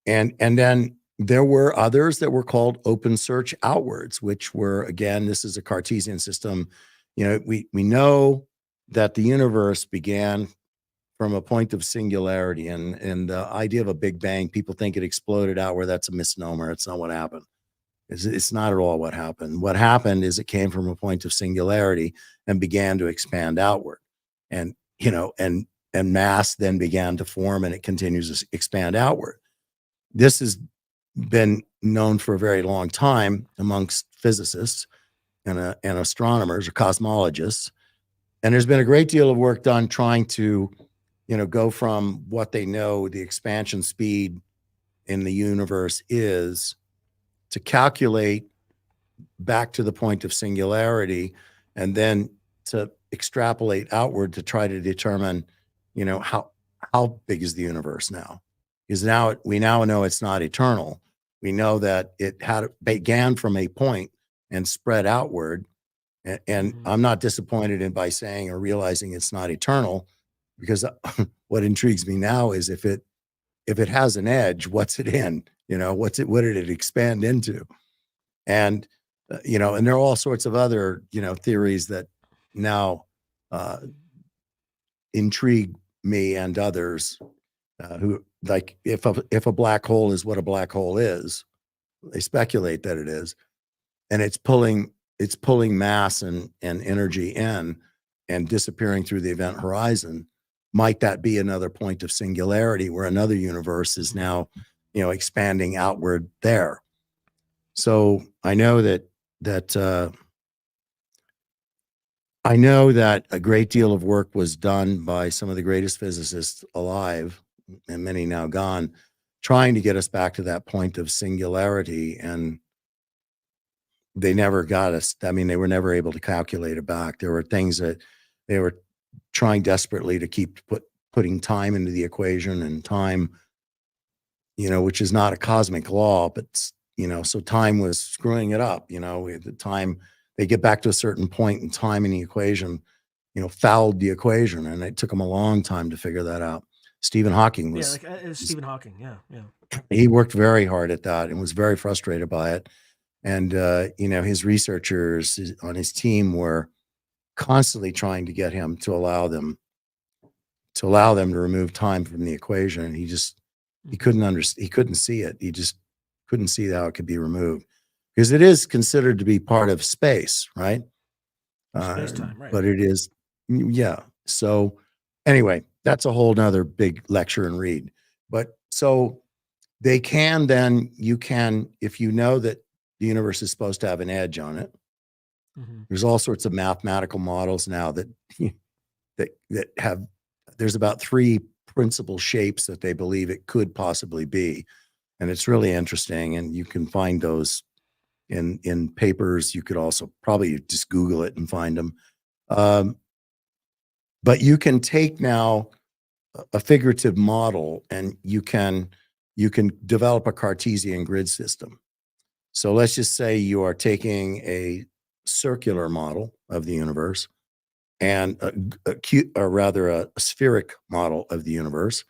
And then there were others that were called open search outwards, which were, again, this is a Cartesian system. We know that the universe began from a point of singularity, and the idea of a big bang, people think it exploded out, where that's a misnomer. It's not what happened. It's not at all what happened. What happened is it came from a point of singularity and began to expand outward, and and mass then began to form, and it continues to expand outward. This has been known for a very long time amongst physicists and astronomers or cosmologists. And there's been a great deal of work done trying to, go from what they know the expansion speed in the universe is to calculate back to the point of singularity and then to extrapolate outward to try to determine, how big is the universe now? Because we now know it's not eternal. We know that it began from a point and spread outward. And I'm not disappointed by saying or realizing it's not eternal, because what intrigues me now is if it has an edge, what's it in? What did it expand into? And and there are all sorts of other theories that now intrigue me and others who, like, if a black hole is what a black hole is, they speculate that it is, and it's pulling mass and energy in and disappearing through the event horizon. Might that be another point of singularity where another universe is now, expanding outward there? So I know that a great deal of work was done by some of the greatest physicists alive, and many now gone, trying to get us back to that point of singularity, and they never got us. I mean, they were never able to calculate it back. There were things that they were trying desperately to keep putting time into the equation, and time, which is not a cosmic law, but so time was screwing it up. The time they get back to a certain point in time in the equation, fouled the equation, and it took them a long time to figure that out. Stephen Hawking was, Stephen Hawking. Yeah. he worked very hard at that and was very frustrated by it. And, his researchers on his team were constantly trying to get him to allow them to remove time from the equation. And he couldn't understand. He couldn't see it. He just couldn't see how it could be removed, because it is considered to be part of space, right? Space-time, right. But it is, yeah. So anyway, that's a whole nother big lecture and read. But so you can, if you know that the universe is supposed to have an edge on it, there's all sorts of mathematical models now that have, there's about 3 principal shapes that they believe it could possibly be. And it's really interesting. And you can find those in papers. You could also probably just Google it and find them. But you can take now a figurative model, and you can develop a Cartesian grid system. So let's just say you are taking a circular model of the universe and or rather a spheric model of the universe.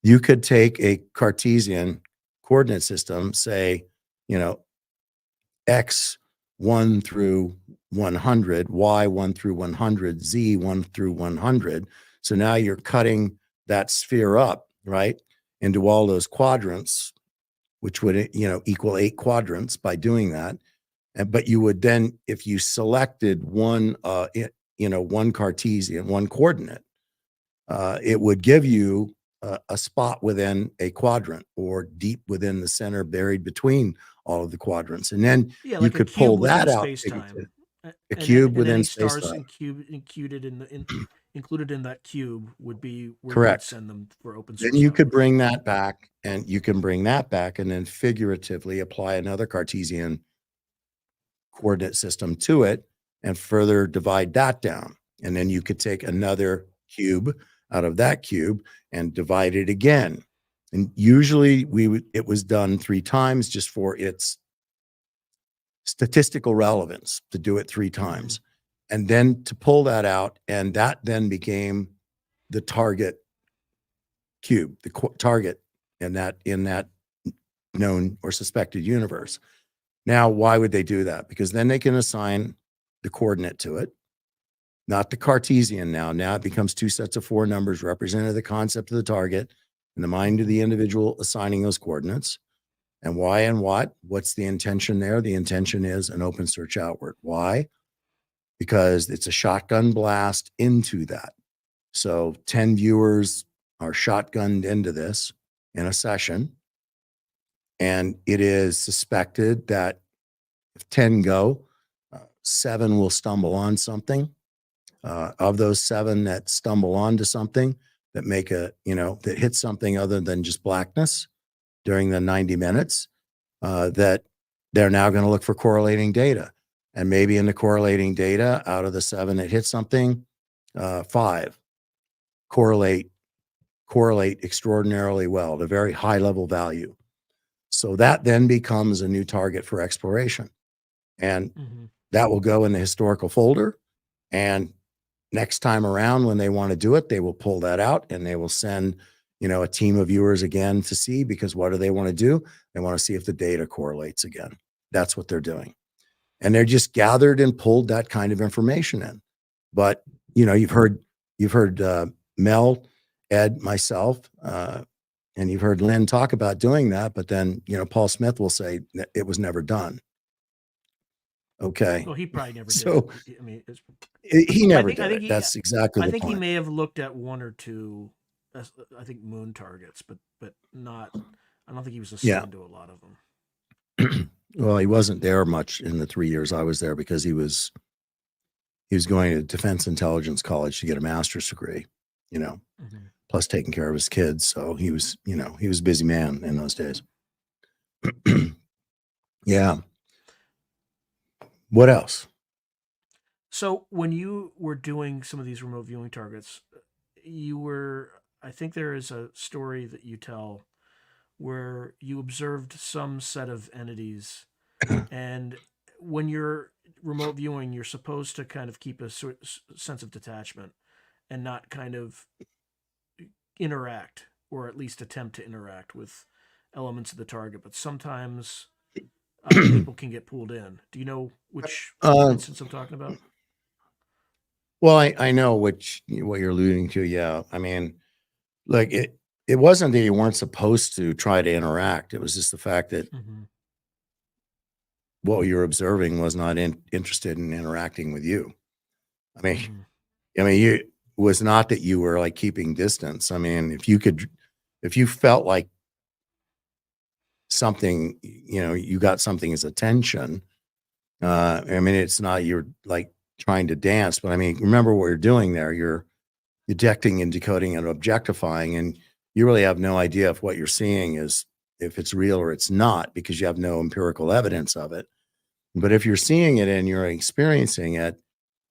You could take a Cartesian coordinate system, say, X 1 through 100, Y 1 through 100, Z 1 through 100. So now you're cutting that sphere up, right, into all those quadrants, which would, equal 8 quadrants by doing that. But you would then, if you selected one, one Cartesian, one coordinate, it would give you a spot within a quadrant or deep within the center, buried between all of the quadrants. And then Yeah, you like a could pull cube within that out. space time. A cube And within any stars space-time. included in that cube would be where you would Correct. send them for open source. Then you could output. bring that back, and you can bring that back and then figuratively apply another Cartesian coordinate system to it and further divide that down. And then you could take another cube out of that cube and divide it again. And usually it was done 3 times just for its statistical relevance, to do it 3 times. And then to pull that out, and that then became the target cube, the target in that known or suspected universe. Now, why would they do that? Because then they can assign the coordinate to it, not the Cartesian now. Now it becomes 2 sets of 4 numbers representing the concept of the target in the mind of the individual assigning those coordinates. And why and what? What's the intention there? The intention is an open search outward. Why? Because it's a shotgun blast into that. So 10 viewers are shotgunned into this in a session. And it is suspected that if 10 go, 7 will stumble on something. Of those 7 that stumble onto something, that make that hit something other than just blackness during the 90 minutes, that they're now going to look for correlating data. And maybe in the correlating data, out of the 7 that hit something, 5 correlate extraordinarily well, to very high level value. So that then becomes a new target for exploration. And that will go in the historical folder. And next time around, when they want to do it, they will pull that out and they will send, a team of viewers again to see, because what do they want to do? They want to see if the data correlates again. That's what they're doing. And they're just gathered and pulled that kind of information in. But, you've heard Mel, Ed, myself, and you've heard Lynn talk about doing that, but then, Paul Smith will say that it was never done. Okay. Well, he probably never So, did. I mean, he never did I think it. That's exactly the I think point. he may have looked at 1 or 2, I think, moon targets, but not. I don't think he was assigned to a lot of them. Well, he wasn't there much in the 3 years I was there, because he was going to Defense Intelligence College to get a master's degree, plus taking care of his kids. So he was a busy man in those days. Yeah. What else? So when you were doing some of these remote viewing targets, I think there is a story that you tell where you observed some set of entities, and when you're remote viewing, you're supposed to kind of keep a sense of detachment and not kind of interact, or at least attempt to interact with elements of the target. But sometimes people can get pulled in. Do you know which instance I'm talking about? Well, I know what you're alluding to. Yeah. I mean, like it wasn't that you weren't supposed to try to interact. It was just the fact that what you're observing was not interested in interacting with you. I mean, you was not that you were like keeping distance. I mean, if you felt like something, you got something's attention. I mean, it's not you're like trying to dance, but I mean, remember what you're doing there. You're detecting and decoding and objectifying, and you really have no idea if what you're seeing is, if it's real or it's not, because you have no empirical evidence of it. But if you're seeing it and you're experiencing it,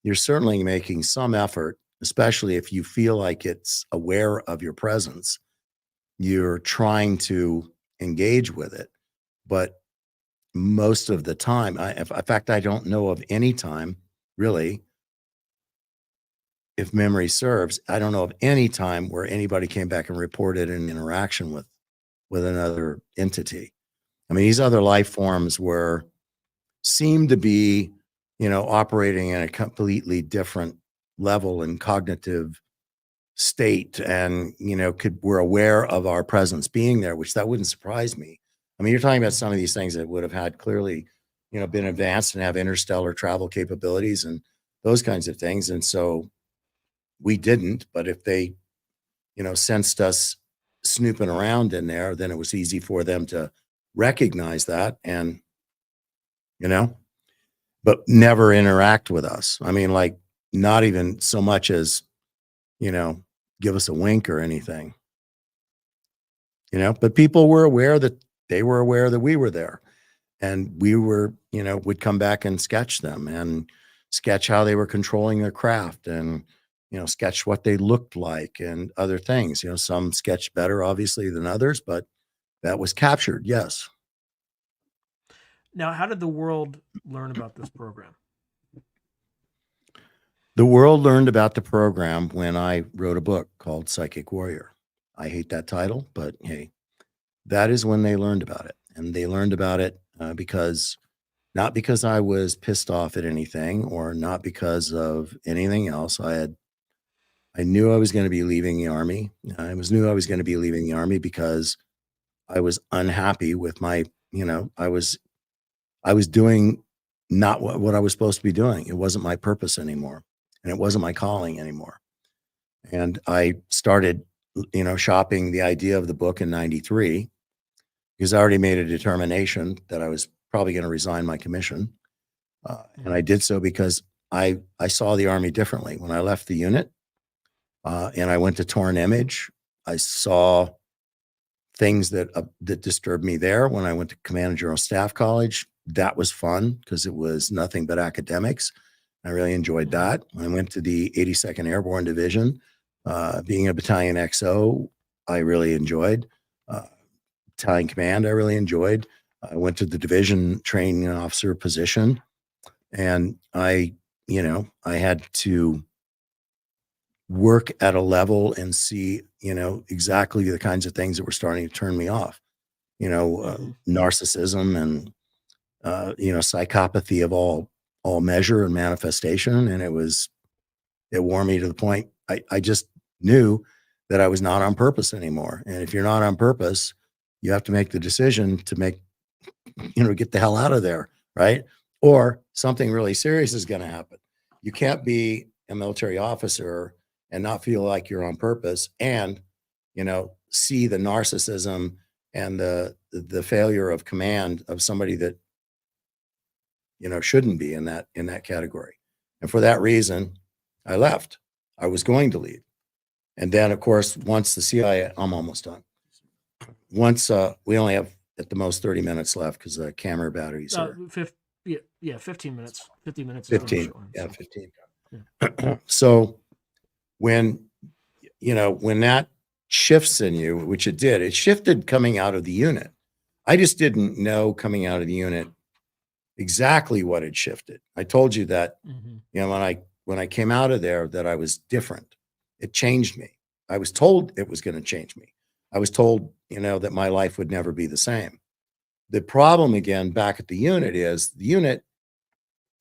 you're certainly making some effort especially if you feel like it's aware of your presence, you're trying to engage with it. But most of the time, in fact, I don't know of any time really, if memory serves, I don't know of any time where anybody came back and reported an interaction with another entity. I mean, these other life forms seem to be, operating in a completely different level and cognitive state, and we're aware of our presence being there, which that wouldn't surprise me. I mean, you're talking about some of these things that would have had clearly, been advanced and have interstellar travel capabilities and those kinds of things. And so we didn't, but if they, sensed us snooping around in there, then it was easy for them to recognize that and, you know, but never interact with us. I mean, like, not even so much as, give us a wink or anything, but people were aware that they were aware that we were there, and we were, would come back and sketch them and sketch how they were controlling their craft and, sketch what they looked like and other things. Some sketched better obviously than others, but that was captured. Yes. Now, how did the world learn about this program? The world learned about the program when I wrote a book called Psychic Warrior. I hate that title, but hey, that is when they learned about it. And they learned about it not because I was pissed off at anything or not because of anything else. I knew I was going to be leaving the army. Knew I was going to be leaving the army because I was unhappy with I was doing not what I was supposed to be doing. It wasn't my purpose anymore, and it wasn't my calling anymore. And I started, shopping the idea of the book in 93 because I already made a determination that I was probably going to resign my commission. And I did so because I saw the Army differently. When I left the unit and I went to Torn Image, I saw things that disturbed me there. When I went to Command and General Staff College, that was fun because it was nothing but academics. I really enjoyed that. When I went to the 82nd Airborne Division, being a battalion XO, I really enjoyed. Battalion Command, I really enjoyed. I went to the division training officer position, and I had to work at a level and see, exactly the kinds of things that were starting to turn me off, narcissism and, psychopathy of all measure and manifestation. And it wore me to the point I just knew that I was not on purpose anymore. And if you're not on purpose, you have to make the decision to get the hell out of there, right? Or something really serious is going to happen. You can't be a military officer and not feel like you're on purpose and, see the narcissism and the failure of command of somebody that, shouldn't be in that category. And for that reason, I left. I was going to leave. And then, of course, once the CIA, I'm almost done. Once we only have at the most 30 minutes left because the camera batteries are 15 minutes. 15 minutes. 15. One, Yeah, so. 15. Yeah. So when that shifts in you, which it did, it shifted coming out of the unit. I just didn't know coming out of the unit exactly what had shifted. I told you that, when I came out of there, that I was different. It changed me. I was told it was going to change me. I was told, that my life would never be the same. The problem again, back at the unit is the unit,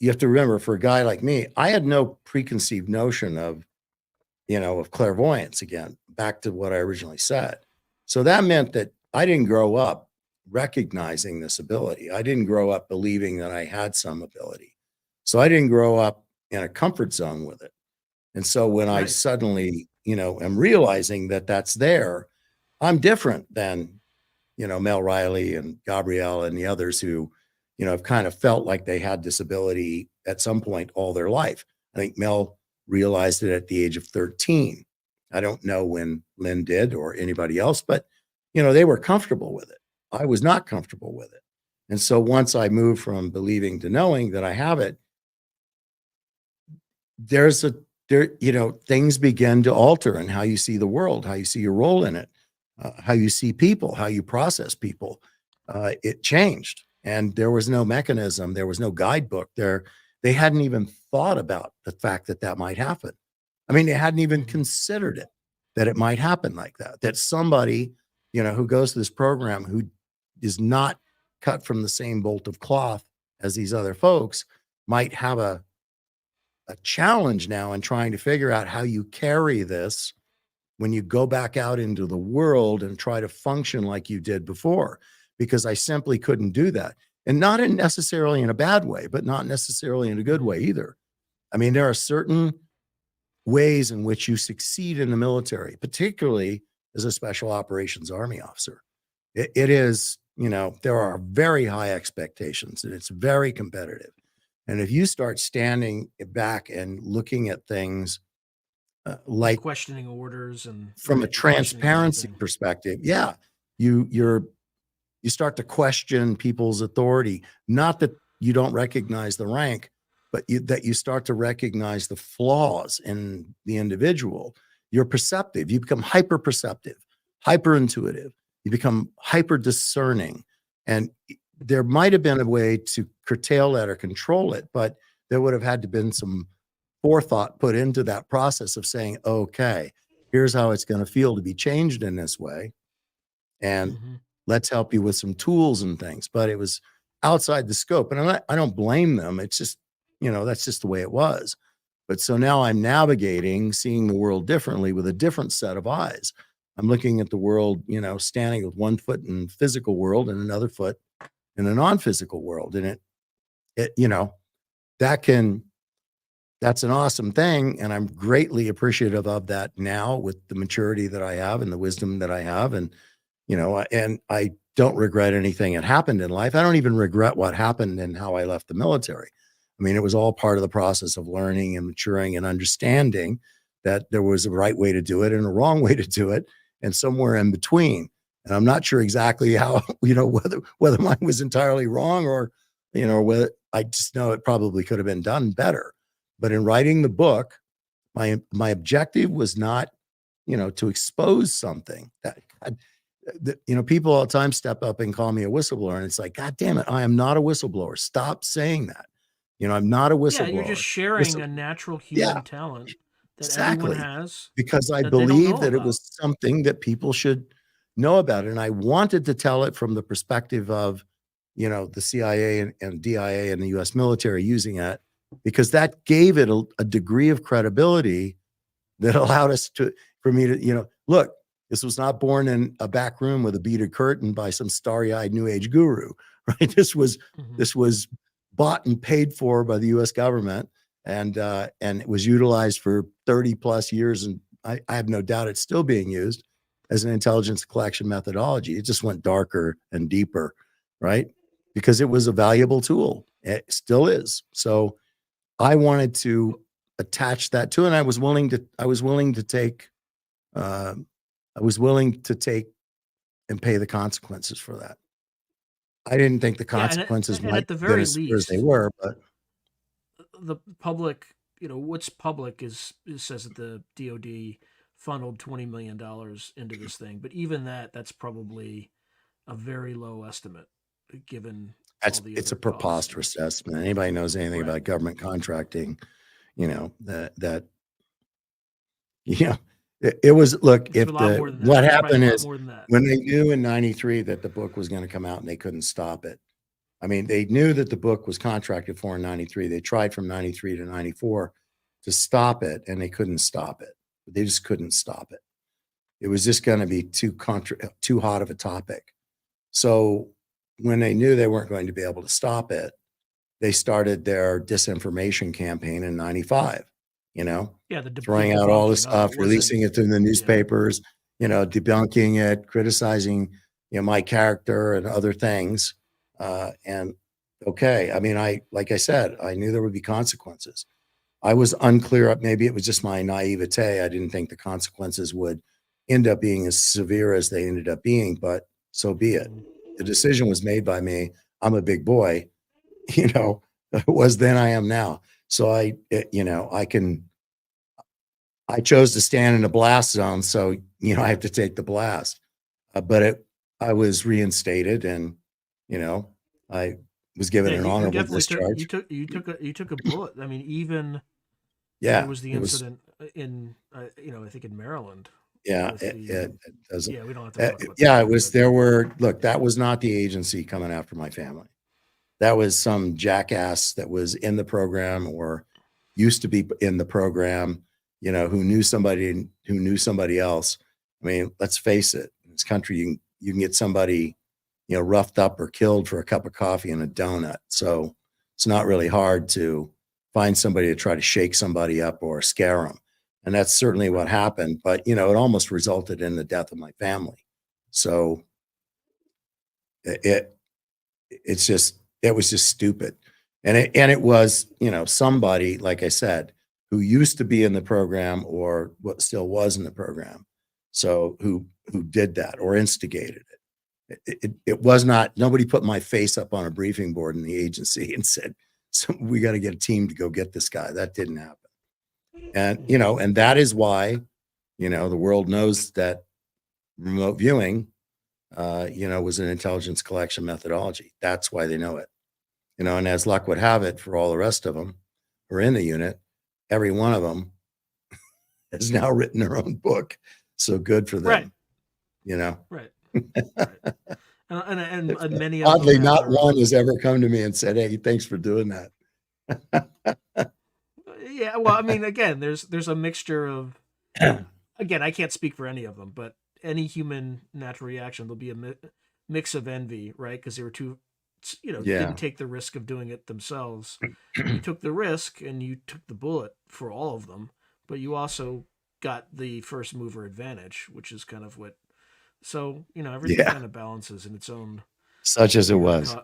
you have to remember, for a guy like me, I had no preconceived notion of clairvoyance again, back to what I originally said. So that meant that I didn't grow up recognizing this ability. I didn't grow up believing that I had some ability. So I didn't grow up in a comfort zone with it. And so when I suddenly, am realizing that that's there, I'm different than, Mel Riley and Gabrielle and the others who, have kind of felt like they had this ability at some point all their life. I think Mel realized it at the age of 13. I don't know when Lynn did or anybody else, but, they were comfortable with it. I was not comfortable with it. And so once I moved from believing to knowing that I have it, there's there, things begin to alter in how you see the world, how you see your role in it, how you see people, how you process people. It changed, and there was no mechanism, there was no guidebook there. They hadn't even thought about the fact that that might happen. I mean, they hadn't even considered it, that it might happen like that somebody, who goes to this program, who is not cut from the same bolt of cloth as these other folks, might have a challenge now in trying to figure out how you carry this when you go back out into the world and try to function like you did before, because I simply couldn't do that. And not necessarily in a bad way, but not necessarily in a good way either. I mean, there are certain ways in which you succeed in the military, particularly as a special operations Army officer. It is, there are very high expectations, and it's very competitive. And if you start standing back and looking at things like questioning orders and from a transparency perspective, you start to question people's authority. Not that you don't recognize the rank, but that you start to recognize the flaws in the individual. You're perceptive. You become hyper perceptive, hyper intuitive. You become hyper discerning. And there might have been a way to curtail that or control it, but there would have had to been some forethought put into that process of saying, okay, here's how it's going to feel to be changed in this way. And let's help you with some tools and things. But it was outside the scope. And I don't blame them. It's just, that's just the way it was. But so now I'm navigating, seeing the world differently with a different set of eyes. I'm looking at the world, standing with one foot in physical world and another foot in a non-physical world. And that's an awesome thing. And I'm greatly appreciative of that now with the maturity that I have and the wisdom that I have. And, and I don't regret anything that happened in life. I don't even regret what happened and how I left the military. I mean, it was all part of the process of learning and maturing and understanding that there was a right way to do it and a wrong way to do it, and somewhere in between. And I'm not sure exactly how, whether mine was entirely wrong or, whether I just know it probably could have been done better. But in writing the book, my objective was not, to expose something that, people all the time step up and call me a whistleblower. And it's like, God damn it, I am not a whistleblower. Stop saying that. I'm not a whistleblower. Yeah, you're just sharing a natural human talent that everyone has. Because I believe that it was something that people should know about. And I wanted to tell it from the perspective of, the CIA and DIA and the US military using it, because that gave it a degree of credibility that allowed us for me to, look, this was not born in a back room with a beaded curtain by some starry-eyed new age guru, right? This was bought and paid for by the US government, and it was utilized for 30 plus years. And I have no doubt it's still being used as an intelligence collection methodology. It just went darker and deeper, right? Because it was a valuable tool. It still is. So I wanted to attach that to, and I was willing to take and pay the consequences for that. I didn't think the consequences might be as severe as they were, but the public, what's public is says that the DoD funneled $20 million into this thing, but even that's probably a very low estimate given it's a preposterous estimate. Anybody knows anything about government contracting, that it was, look, what happened is when they knew in 93 that the book was going to come out and they couldn't stop it. I mean, they knew that the book was contracted for in 93. They tried from 93 to 94 to stop it, and they couldn't stop it. They just couldn't stop it. It was just going to be too hot of a topic. So when they knew they weren't going to be able to stop it, they started their disinformation campaign in 95, throwing out all this stuff, releasing it in the newspapers, debunking it, criticizing, my character and other things. And okay, I mean, like I said, I knew there would be consequences. I was unclear. Maybe it was just my naivete. I didn't think the consequences would end up being as severe as they ended up being, but so be it. The decision was made by me. I'm a big boy, it was then, I am now. So I can I chose to stand in a blast zone, so I have to take the blast. But I was reinstated, and I was given Yeah, an you honorable definitely discharge. you took a bullet. I mean, even there Yeah, was the it was. incident in I think in Maryland Yeah, with the it doesn't. yeah, we don't have to talk about that Yeah, it here, was. but There were. Look, that was not the agency coming after my family. That was some jackass that was in the program or used to be in the program, who knew somebody who knew somebody else. I mean, let's face it, in this country, you can get somebody, roughed up or killed for a cup of coffee and a donut. So it's not really hard to find somebody to try to shake somebody up or scare them. And that's certainly what happened. But, it almost resulted in the death of my family. So it, it was just stupid. And it was, somebody, like I said, who used to be in the program or what still was in the program. So who did that or instigated it. It was not, nobody put my face up on a briefing board in the agency and said, so we got to get a team to go get this guy. That didn't happen. And, and that is why, the world knows that remote viewing, was an intelligence collection methodology. That's why they know it. And as luck would have it for all the rest of them who are in the unit, every one of them has now written their own book. So good for right, them, right, right. And many of them Oddly, have not their one own. has ever come to me and said, "Hey, thanks for doing that." Yeah, well, I mean, again, there's a mixture of. Again, I can't speak for any of them, but any human natural reaction, there'll be a mix of envy, right? Because they were too, Yeah. didn't take the risk of doing it themselves. You took the risk and you took the bullet for all of them, but you also got the first mover advantage, which is kind of what. So everything Yeah. kind of balances in its own Such as it weird was.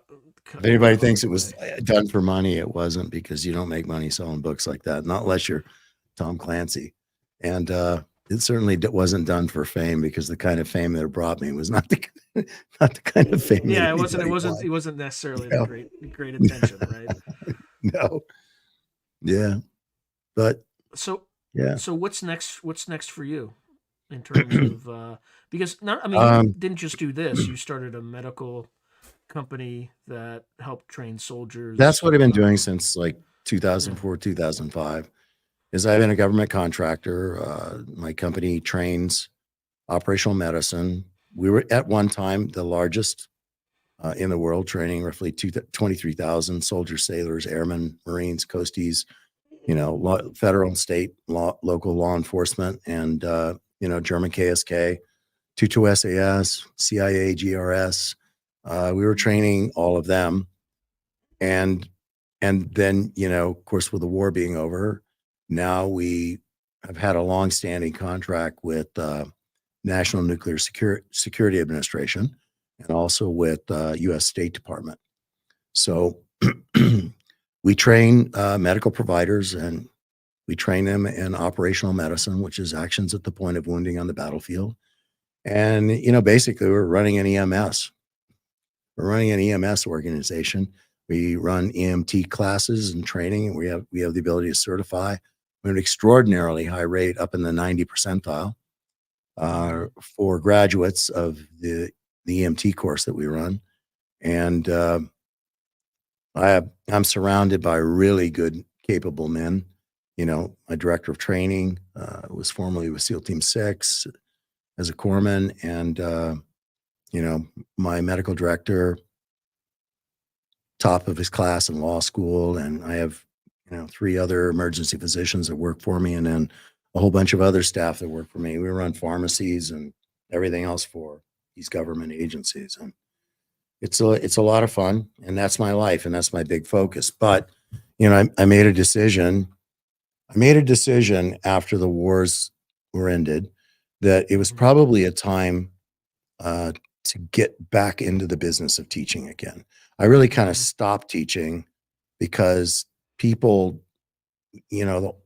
If anybody thinks cosmic it was way. done for money, it wasn't, because you don't make money selling books like that, not unless you're Tom Clancy. And it certainly wasn't done for fame, because the kind of fame that it brought me was not the not the kind of fame that Yeah, it wasn't. It anybody wasn't. wanted. It wasn't necessarily the No, great attention, right? no, yeah, but So, yeah. so what's next? What's next for you in terms of because not? I mean, you Um, didn't just do this. You started a medical company that helped train that's soldiers. what I've been doing since like Yeah. 2004, 2005. Is I've been a government contractor. My company trains operational medicine. We were at one time the largest in the world, training roughly 23,000 soldiers, sailors, airmen, Marines, coasties, federal and state local law enforcement, and, German KSK, 22 SAS, CIA, GRS. We were training all of them. And then, of course, with the war being over, now we have had a long-standing contract with National Nuclear Security Administration, and also with U.S. State Department. So we train medical providers, and we train them in operational medicine, which is actions at the point of wounding on the battlefield. And, basically we're running an EMS. We're running an EMS organization. We run EMT classes and training, and we have the ability to certify. We have an extraordinarily high rate, up in the 90 percentile, for graduates of the EMT course that we run. And I'm surrounded by really good, capable men. My director of training was formerly with SEAL Team 6 as a corpsman, and my medical director, top of his class in law school, and I have 3 other emergency physicians that work for me, and then a whole bunch of other staff that work for me. We run pharmacies and everything else for these government agencies, and it's a lot of fun, and that's my life, and that's my big focus. But I made a decision. I made a decision after the wars were ended that it was Mhm. probably a time uh, to get back into the business of teaching again. I really kind of Mhm. stopped teaching because people, you know,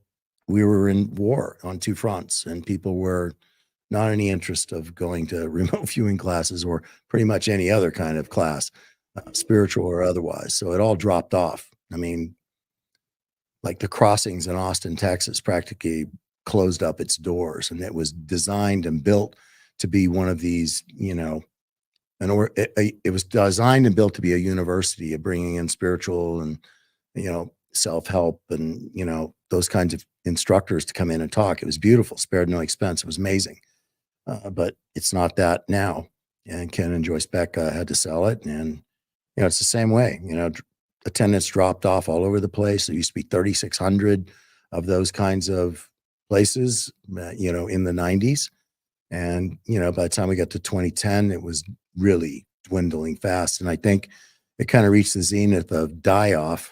we were in war on 2 fronts, and people were not any interest of going to remote viewing classes or pretty much any other kind of class, spiritual or otherwise. So it all dropped off. I mean, like the crossings in Austin, Texas, practically closed up its doors, and it was designed and built to be one of these, it was designed and built to be a university of bringing in spiritual and, self-help and, those kinds of instructors to come in and talk. It was beautiful, spared no expense. It was amazing. But it's not that now. And Ken and Joyce Beck had to sell it. And, it's the same way, attendance dropped off all over the place. There used to be 3,600 of those kinds of places, in the 90s. And, by the time we got to 2010, it was really dwindling fast. And I think it kind of reached the zenith of die-off.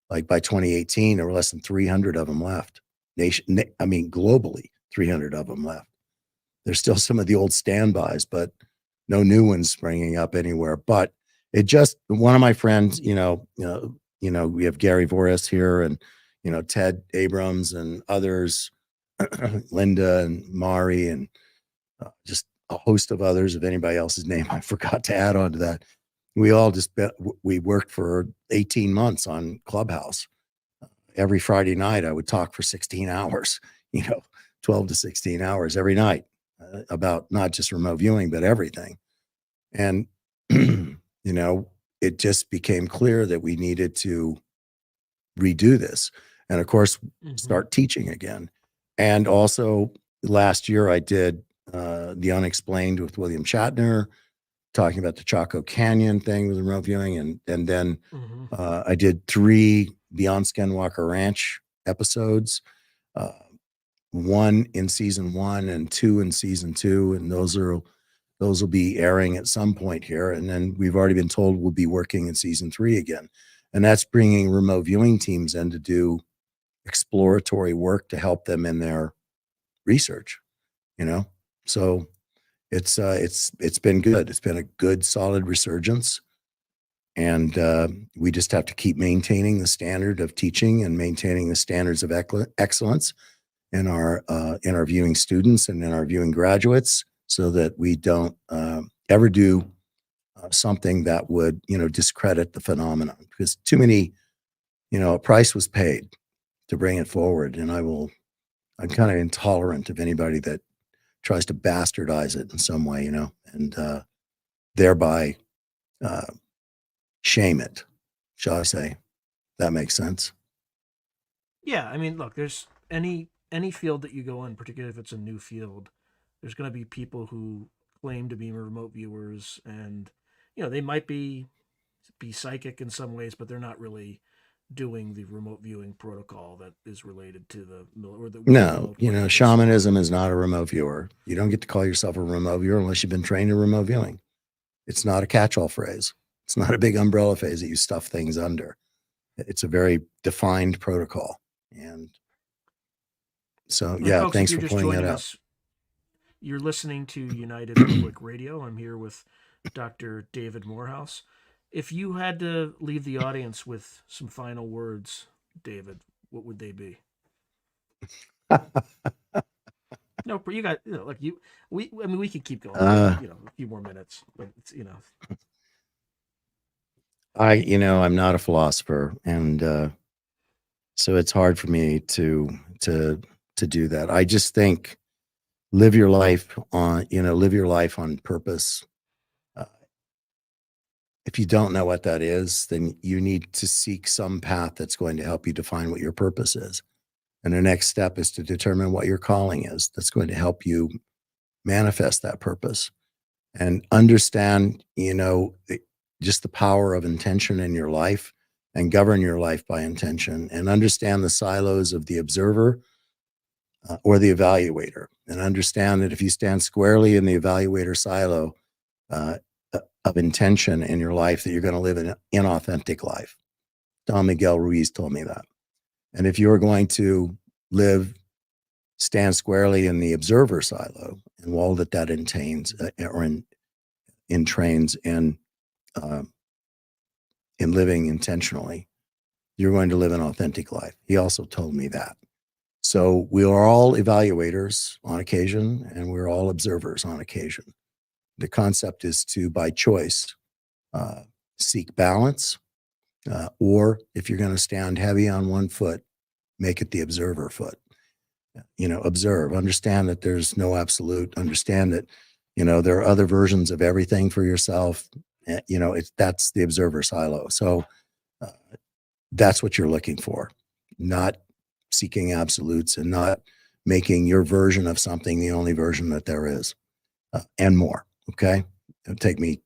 Like by 2018, there were less than 300 of them left. Globally, 300 of them left. There's still some of the old standbys, but no new ones springing up anywhere. But one of my friends, we have Gary Voris here and, Ted Abrams and others, Linda and Mari and just a host of others. If anybody else's name I forgot to add on to that, we all we worked for 18 months on Clubhouse. Every Friday night, I would talk for 16 hours, 12 to 16 hours every night about not just remote viewing, but everything. And, it just became clear that we needed to redo this. And of course, start teaching again. And also last year I did The Unexplained with William Shatner, talking about the Chaco Canyon thing with remote viewing. And then I did 3 Beyond Skinwalker Ranch episodes, 1 in season 1 and 2 in season 2. And those will be airing at some point here. And then we've already been told we'll be working in season 3 again. And that's bringing remote viewing teams in to do exploratory work to help them in their research, So it's been good. It's been a good, solid resurgence. And we just have to keep maintaining the standard of teaching and maintaining the standards of excellence in our viewing students and in our viewing graduates, so that we don't ever do something that would, discredit the phenomenon. Because too many, a price was paid to bring it forward. And I'm kind of intolerant of anybody that tries to bastardize it in some way, and thereby shame it, shall I say. That makes sense. Yeah, look, there's any field that you go in, particularly if it's a new field, there's going to be people who claim to be remote viewers, and they might be psychic in some ways, but they're not really doing the remote viewing protocol that is related to No, shamanism is not a remote viewer. You don't get to call yourself a remote viewer unless you've been trained in remote viewing. It's not a catch-all phrase. It's not a big umbrella phrase that you stuff things under. It's a very defined protocol. And so, yeah, folks, thanks for pointing that out. You're listening to United Public Radio. I'm here with Dr. David Morehouse. If you had to leave the audience with some final words, David, what would they be? No, but you got, we could keep going, a few more minutes, but it's, I'm not a philosopher, and so it's hard for me to do that. I just think live your life on purpose. If you don't know what that is, then you need to seek some path that's going to help you define what your purpose is. And the next step is to determine what your calling is that's going to help you manifest that purpose, and understand, just the power of intention in your life, and govern your life by intention, and understand the silos of the observer or the evaluator, and understand that if you stand squarely in the evaluator silo of intention in your life, that you're going to live an inauthentic life. Don Miguel Ruiz told me that. And if you're going to stand squarely in the observer silo, and all that entails or entrains in living intentionally, you're going to live an authentic life. He also told me that. So we are all evaluators on occasion, and we're all observers on occasion. The concept is to, by choice, seek balance, or if you're going to stand heavy on one foot, make it the observer foot. Observe, understand that there's no absolute, understand that, there are other versions of everything for yourself. That's the observer silo. So uh, that's what you're looking for, not seeking absolutes and not making your version of something the only version that there is, and more. Okay. It'll take me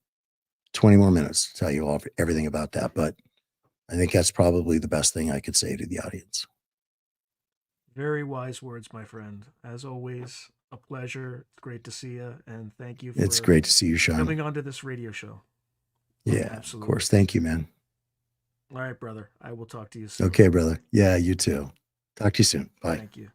20 more minutes to tell you everything about that. But I think that's probably the best thing I could say to the audience. Very wise words, my friend. As always, a pleasure. It's great to see you. And thank you for It's great to see you, Sean. coming onto this radio show. Yeah, Absolutely. of course. Thank you, man. All right, brother. I will talk to you soon. Okay, brother. Yeah, you too. Talk to you soon. Bye. Thank you.